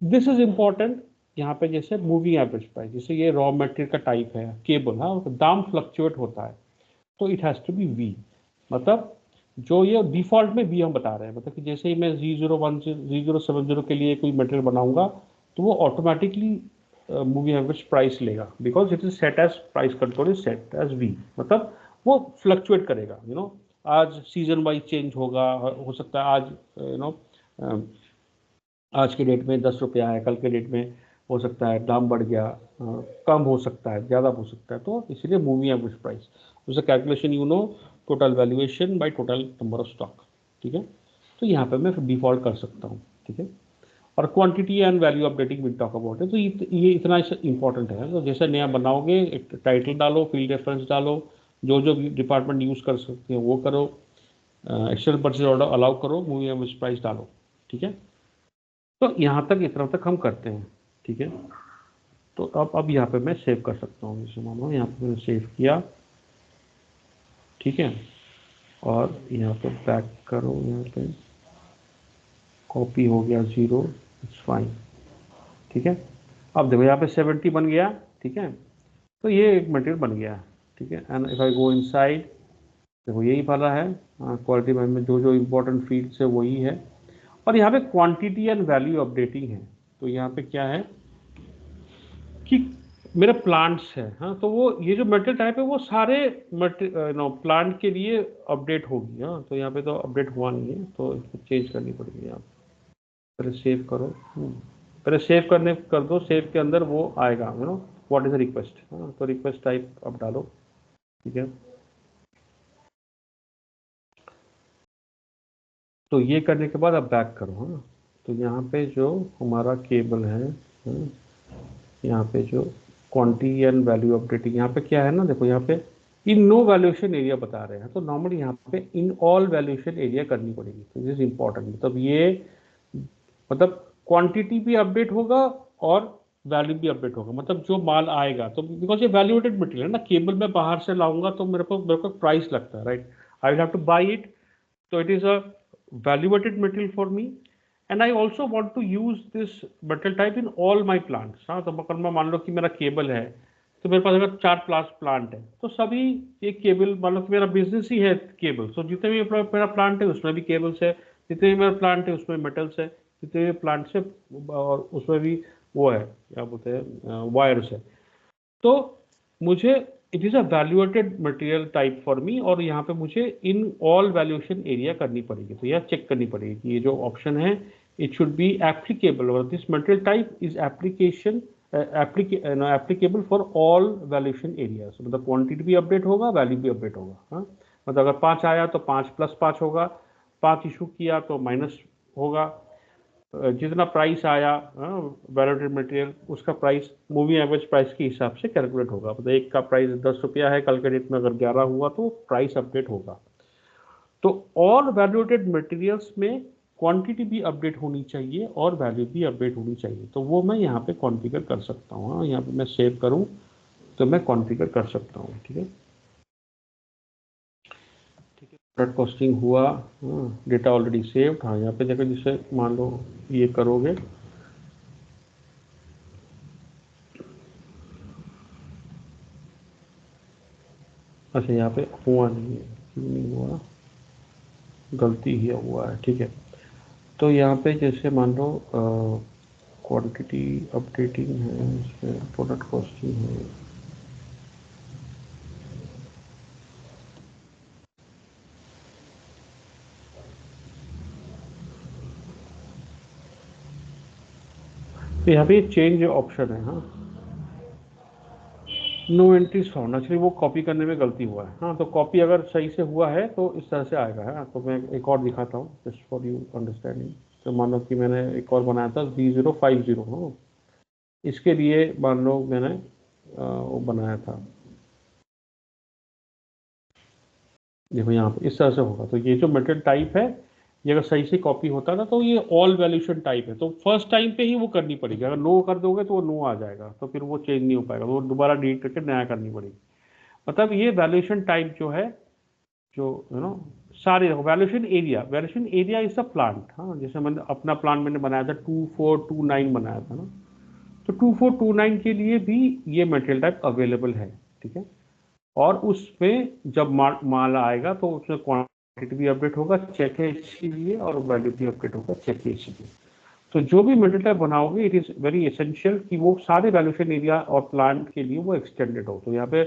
This is important. यहाँ पे जैसे मूविंग एवरेज प्राइस, जैसे ये रॉ मटेरियल का टाइप है केबल, हाँ दाम फ्लक्चुएट होता है तो it has to be V, मतलब जो ये डिफॉल्ट में वी हम बता रहे हैं, मतलब कि जैसे ही मैं Z010 Z070 के लिए कोई मटेरियल बनाऊंगा तो वो ऑटोमेटिकली मूविंग एवरेज प्राइस लेगा because it is set as price control is set as V, मतलब वो फ्लक्चुएट करेगा, आज सीजन वाइज चेंज होगा, हो सकता है आज आज के डेट में 10 रुपया है, कल के डेट में हो सकता है दाम बढ़ गया, कम हो सकता है, ज़्यादा हो सकता है। तो इसलिए मूविंग एवरेज प्राइस उसे calculation total valuation by total number of stock, ठीक है। तो यहाँ पे मैं डिफॉल्ट कर सकता हूँ, ठीक है। और quantity and value updating will talk about है। तो ये इतना इंपॉर्टेंट है। तो जैसे नया बनाओगे एक टाइटल डालो, फील्ड रेफरेंस डालो, जो जो डिपार्टमेंट यूज़ कर सकते हैं वो करो, एक्सटर्नल परचेज ऑर्डर अलाउ करो, मूविंग एवरेज प्राइस डालो, ठीक है। तो यहाँ तक इतना तक हम करते हैं, ठीक है। तो अब यहाँ पे मैं सेव कर सकता हूँ, जैसे मान लो यहाँ पे मैंने सेव किया, ठीक है। और यहाँ पे बैक करो, यहाँ पे कॉपी हो गया 0, इट्स फाइन, ठीक है। अब देखो यहाँ पे 70 बन गया, ठीक है। तो ये एक मटेरियल बन गया, ठीक है। And if I go inside देखो यही वाला है, क्वालिटी मैनेजमेंट जो जो इम्पोर्टेंट फील्ड्स है वही है। और यहाँ पे क्वांटिटी एंड वैल्यू अपडेटिंग है। तो यहाँ पे क्या है कि मेरे प्लांट्स है, हाँ तो वो ये जो मटेरियल टाइप है वो सारे प्लांट के लिए अपडेट होगी, हाँ। तो यहाँ पे तो अपडेट हुआ नहीं है तो इसको चेंज करनी पड़ेगी। आप पहले सेव करो, पहले सेव करने कर दो, सेव के अंदर वो आएगा व्हाट इज द रिक्वेस्ट, हाँ। तो रिक्वेस्ट टाइप अब डालो, ठीक है। तो ये करने के बाद अब बैक करो, हाँ। तो यहाँ पे जो हमारा केबल है, हाँ, यहाँ पे जो क्वांटिटी एंड वैल्यू अपडेटिंग, यहाँ पे क्या है ना, देखो यहाँ पे इन नो वैल्यूएशन एरिया बता रहे हैं। तो नॉर्मली यहाँ पे इन ऑल वैल्यूएशन एरिया करनी पड़ेगी। तो दिस इज इंपॉर्टेंट, मतलब ये मतलब क्वांटिटी भी अपडेट होगा और वैल्यू भी अपडेट होगा, मतलब जो माल आएगा, तो बिकॉज ये वैल्यूएटेड मटेरियल है ना, केबल में बाहर से लाऊंगा तो मेरे को प्राइस लगता है, right, I will have two by it, so it is a valuated material for me, and I also want to use this material type in all my plants। हाँ, तो अगर मैं मान लो कि मेरा केबल है, तो मेरे पास अगर 4 प्लांट है, तो सभी एक केबल, मान लो कि मेरा बिजनेस ही है केबल, तो जितने भी मेरा प्लांट है उसमें भी केबल्स है, जितने भी मेरा प्लांट है उसमें मेटल्स है, जितने भी प्लांट्स है और उसमें भी वो है, क्या बोलते हैं, वायर्स है। तो मुझे it is a valuated material type for me, और यहाँ पे मुझे इन ऑल वैल्यूएशन एरिया करनी पड़ेगी, तो यह चेक करनी पड़ेगी कि ये जो ऑप्शन है इट शुड बी एप्लीकेबल, और this material type is application applicable for all valuation areas, मतलब क्वांटिटी भी अपडेट होगा, वैल्यू भी अपडेट होगा। हाँ, मतलब अगर 5 आया तो 5 + 5 होगा, 5 इशू किया तो माइनस होगा, जितना प्राइस आया वैल्यूएटेड मटेरियल, उसका प्राइस मूवी एवरेज प्राइस के हिसाब से कैलकुलेट होगा, मतलब एक का प्राइस 10 रुपया है, कल के डेट में अगर 11 हुआ तो प्राइस अपडेट होगा। तो ऑल वैल्यूएटेड मटेरियल्स में क्वांटिटी भी अपडेट होनी चाहिए और वैल्यू भी अपडेट होनी चाहिए, तो वो मैं यहाँ पे कॉन्फ़िगर कर सकता हूँ। यहाँ पे मैं सेव करूँ तो मैं कॉन्फ़िगर कर सकता हूँ, ठीक है। प्रोडक्ट कॉस्टिंग हुआ, डेटा ऑलरेडी सेव्ड। हाँ, यहाँ पे देखो, जिससे मान लो ये करोगे, अच्छा यहाँ पे हुआ नहीं है, क्यों नहीं हुआ, गलती ही हुआ है, ठीक है। तो यहाँ पे जैसे मान लो क्वांटिटी अपडेटिंग है, इसमें प्रोडक्ट कॉस्टिंग है, तो यहाँ पे चेंज ऑप्शन है। हाँ, नो एंट्रीज फाउंड, एक्चुअली वो कॉपी करने में गलती हुआ है। हाँ, तो कॉपी अगर सही से हुआ है तो इस तरह से आएगा। है, तो मैं एक और दिखाता हूँ जस्ट फॉर यू अंडरस्टैंडिंग। तो मान लो कि मैंने एक और बनाया था B050, हाँ, इसके लिए मान लो मैंने वो बनाया था, देखो यहाँ पे इस तरह से होगा। तो ये जो मटेरियल टाइप है, ये अगर सही से कॉपी होता ना तो ये ऑल वैल्यूएशन टाइप है, तो फर्स्ट टाइम पे ही वो करनी पड़ेगी। अगर नो कर दोगे तो वो नो आ जाएगा, तो फिर वो चेंज नहीं हो पाएगा, वो दोबारा डिलीट करके नया करनी पड़ेगी। मतलब ये वैल्यूएशन टाइप जो है, जो सारे valuation area is a plant. हाँ, जैसे मैंने अपना प्लांट मैंने बनाया था 2429 बनाया था ना, तो 2429 के लिए भी ये मटेरियल टाइप अवेलेबल है, ठीक है। और उसमें जब माल आएगा तो उसमें क्वांटिटी भी अपडेट होगा, चेक है इसीलिए, और वैल्यू भी अपडेट होगा, चेक है इसीलिए। तो जो भी मटेरियल टाइप बनाओगे इट इज़ वेरी एसेंशियल कि वो सारे वैल्यूएशन एरिया और प्लांट के लिए वो एक्सटेंडेड हो। तो यहाँ पे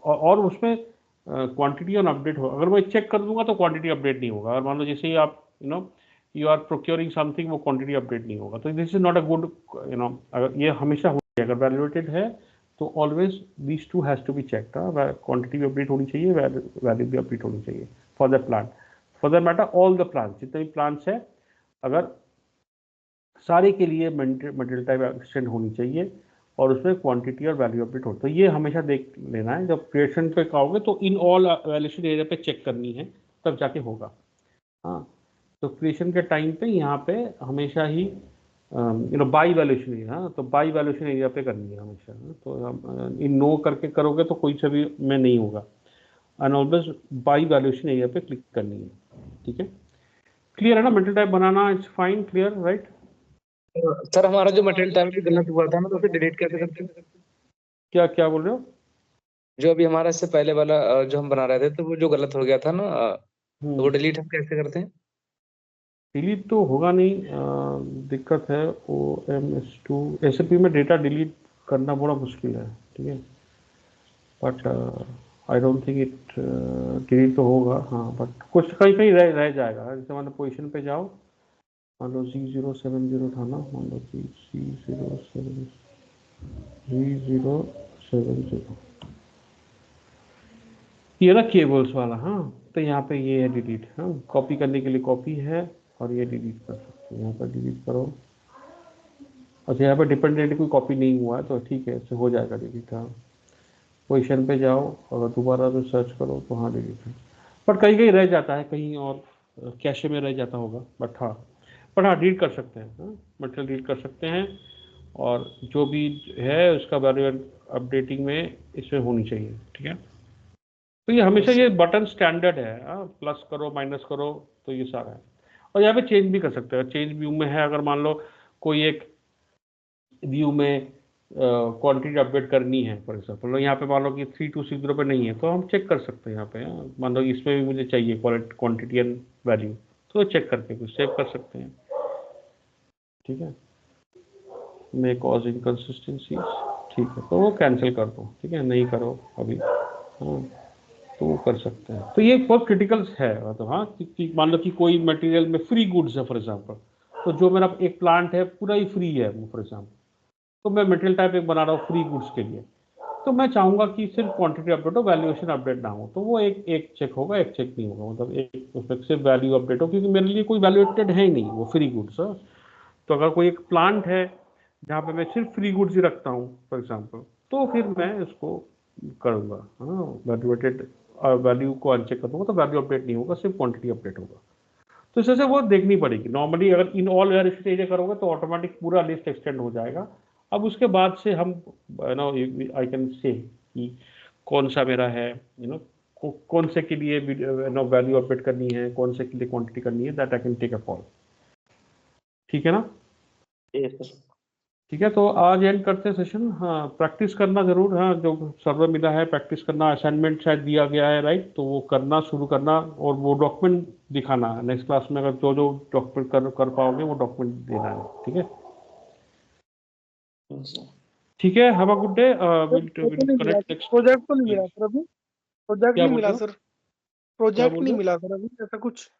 और उसमें क्वांटिटी और अपडेट हो, अगर मैं चेक कर दूंगा तो क्वांटिटी अपडेट नहीं होगा। अगर मान लो जैसे ही आप यू आर प्रोक्योरिंग समथिंग, वो क्वांटिटी अपडेट नहीं होगा, तो this is not a good, अगर ये हमेशा हो, अगर वैल्यूएटेड है तो always these two has to be checked. Quantity भी अपडेट होनी चाहिए, वैल्यू भी अपडेट होनी चाहिए for the plant, for the matter all the plants, जितने भी प्लांट्स है, अगर सारे के लिए मटेरियल टाइप एक्सटेंड होनी चाहिए और उसमें क्वांटिटी और वैल्यू अपडेट हो। तो ये हमेशा देख लेना है, जब क्रिएशन पे कहोगे तो इन ऑल वैल्यूएशन एरिया पे चेक करनी है, तब जाके होगा। हाँ, तो क्रिएशन के टाइम पे यहाँ पे हमेशा ही बाई वैल्यूएशन एरिया, हाँ, तो बाई वैल्यूएशन एरिया पे करनी है हमेशा। तो इन नो करके करोगे तो कोई सा भी में नहीं होगा, and always by valuation area पे क्लिक करनी है, ठीक है। क्लियर है ना, material type banana it's fine, clear, right. Sir हमारा जो मटेरियल टाइप भी गलत हुआ था ना, तो उसे डिलीट कैसे करते हैं? क्या क्या बोल रहे हो? जो अभी हमारा इससे पहले वाला जो हम बना रहे थे, तो वो जो गलत हो गया था ना, तो वो डिलीट हम कैसे करते हैं? डिलीट तो होगा नहीं, दिक्कत है OMS2 SAP में डेटा डिलीट करना बड़ा मुश्किल है, ठीक है। But I don't think it delete तो होगा, हाँ, बट कुछ कहीं कहीं रह जाएगा। जैसे मान लो पोजिशन पे जाओ, मान लो G070 था ना, मान लो कि G070 ये ना केबल्स वाला। हाँ, तो यहाँ पे ये है डिलीट, हाँ, कॉपी करने के लिए कॉपी है, और ये डिलीट कर सकते हो, यहाँ पर डिलीट करो। अच्छा, यहाँ पे डिपेंडेंट कोई कॉपी नहीं हुआ है तो ठीक है, इससे हो जाएगा डिलीट। हाँ, पोजिशन पे जाओ, अगर दोबारा तो सर्च करो तो हाँ डिलीट है, बट कहीं कहीं रह जाता है, कहीं और कैशे में रह जाता होगा, बट हाँ डिलीट कर सकते हैं। हाँ, मटेरियल डिलीट कर सकते हैं, और जो भी है उसका वैल्यू अपडेटिंग में इसमें होनी चाहिए, ठीक है। तो ये हमेशा ये बटन स्टैंडर्ड है, प्लस करो माइनस करो तो ये सारा है। और यहाँ पे चेंज भी कर सकते हो, चेंज व्यू में है, अगर मान लो कोई एक व्यू में क्वांटिटी अपडेट करनी है फॉर एग्जाम्पल, यहाँ पे मान लो कि 3260 पे नहीं है तो हम चेक कर सकते हैं यहाँ पे, मान लो इसमें भी मुझे चाहिए क्वांटिटी एंड वैल्यू, तो चेक करके कुछ सेव कर सकते हैं, ठीक है। मे कॉज इनकंसिस्टेंसी, ठीक है, तो वो कैंसिल कर दो, ठीक है, नहीं करो अभी, हाँ, तो वो कर सकते हैं। तो ये बहुत क्रिटिकल है, मतलब हाँ कि मान लो कि कोई मटेरियल में फ्री गुड्स है फॉर एग्जांपल, तो जो मेरा एक प्लांट है पूरा ही फ्री है फॉर एग्जांपल, तो मैं मटेरियल टाइप एक बना रहा हूँ फ्री गुड्स के लिए, तो मैं चाहूंगा कि सिर्फ क्वांटिटी अपडेट हो, वैल्यूएशन अपडेट ना हो, तो वो एक चेक होगा, एक चेक नहीं होगा, मतलब एक उसमें सिर्फ वैल्यू अपडेट हो, क्योंकि मेरे लिए कोई वैल्यूएटेड है ही नहीं वो फ्री गुड्स। तो अगर कोई एक प्लांट है जहाँ पे मैं सिर्फ फ्री गुड्स ही रखता हूँ फॉर एग्जांपल, तो फिर मैं उसको करूँगा, हाँ, वैल्यूएटेड वैल्यू को अनचेक कर दूंगा, तो वैल्यू अपडेट नहीं होगा, सिर्फ क्वांटिटी अपडेट होगा। तो इस वजह से वो देखनी पड़ेगी। नॉर्मली अगर इन ऑल वेरिफिकेशन करोगे तो ऑटोमेटिक पूरा लिस्ट एक्सटेंड हो जाएगा। अब उसके बाद से हम नो आई कैन से कि कौन सा मेरा है, कौन से के लिए वैल्यू अपडेट करनी है, कौन से के लिए क्वांटिटी करनी है, that I can take a call, ठीक है ना। ठीक है, तो आज एंड करते हैं सेशन। हाँ, प्रैक्टिस करना जरूर, हाँ, जो सर्वर मिला है प्रैक्टिस करना, असाइनमेंट शायद दिया गया है, राइट, तो वो करना शुरू करना, और वो डॉक्यूमेंट दिखाना नेक्स्ट क्लास में, अगर जो जो डॉक्यूमेंट कर पाओगे वो डॉक्यूमेंट देना है, ठीक है। ठीक है, have a good day, will connect next. Project तो नहीं मिला सर अभी, प्रोजेक्ट क्या नहीं बोल मिला रहे हो? सर, क्या प्रोजेक्ट बोल नहीं रहे हो? मिला सर अभी ऐसा कुछ।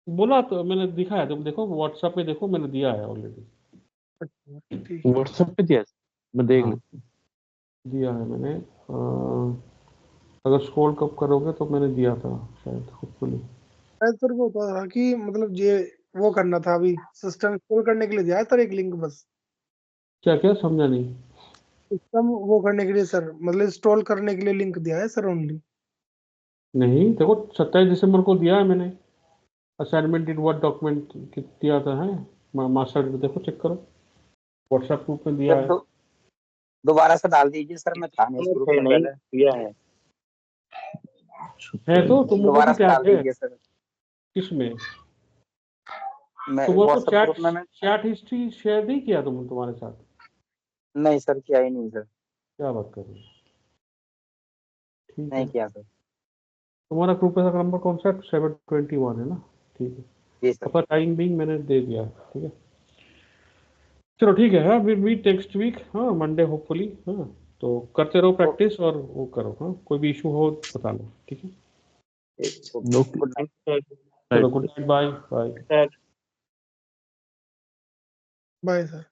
बोला तो मैंने, दिखा है, तुम देखो व्हाट्सएप पे, देखो मैंने दिया है ऑलरेडी। अच्छा ठीक है। व्हाट्सएप पे दिया, मैं देख हाँ, लेता दिया है मैंने, अगर स्क्रॉल कब करोगे तो मैंने दिया था शायद, होपफुली। शायद सर वो होता था कि मतलब ये वो करना था, अभी सिस्टम इंस्टॉल करने के लिए दिया है सर एक लिंक बस। क्या क्या समझा नहीं? सिस्टम वो करने के लिए सर, मतलब इंस्टॉल करने के लिए लिंक दिया है सर ओनली। नहीं, देखो 27 दिसंबर को दिया है मैंने, असाइनमेंट इन वर्ड डॉक्यूमेंट दिया था, है मास्टर, देखो चेक करो, व्हाट्सएप ग्रुप में दिया सर है। दोबारा से डाल दीजिए सर, मैं था नहीं इस ग्रुप में पहले। दिया है। है तो तुम लोगों दोबारा की से डाल टैब है दीजिए सर। किसमें? मैं तुम लोग व्हाट्सएप चैट ग्रुप में मैं चैट हिस्ट्री शेयर नहीं किया तुम्हारे साथ? नहीं सर, किया ही नहीं सर, क्या बात कर रहे हो? ठीक है, नहीं किया सर। तुम्हारा ग्रुप का नंबर कौन सा है? 721 है ना, ठीक है। जी सर। अपना टाइम बिंग मैंने दे दिया, ठीक है। चलो ठीक है, हाँ, विल मीट नेक्स्ट वीक, हाँ, मंडे होपफुली, हाँ। तो करते रहो प्रैक्टिस और वो करो, हाँ, कोई भी इशू हो बता लो, ठीक है। Good night. चलो, good night, bye bye. Bye sir.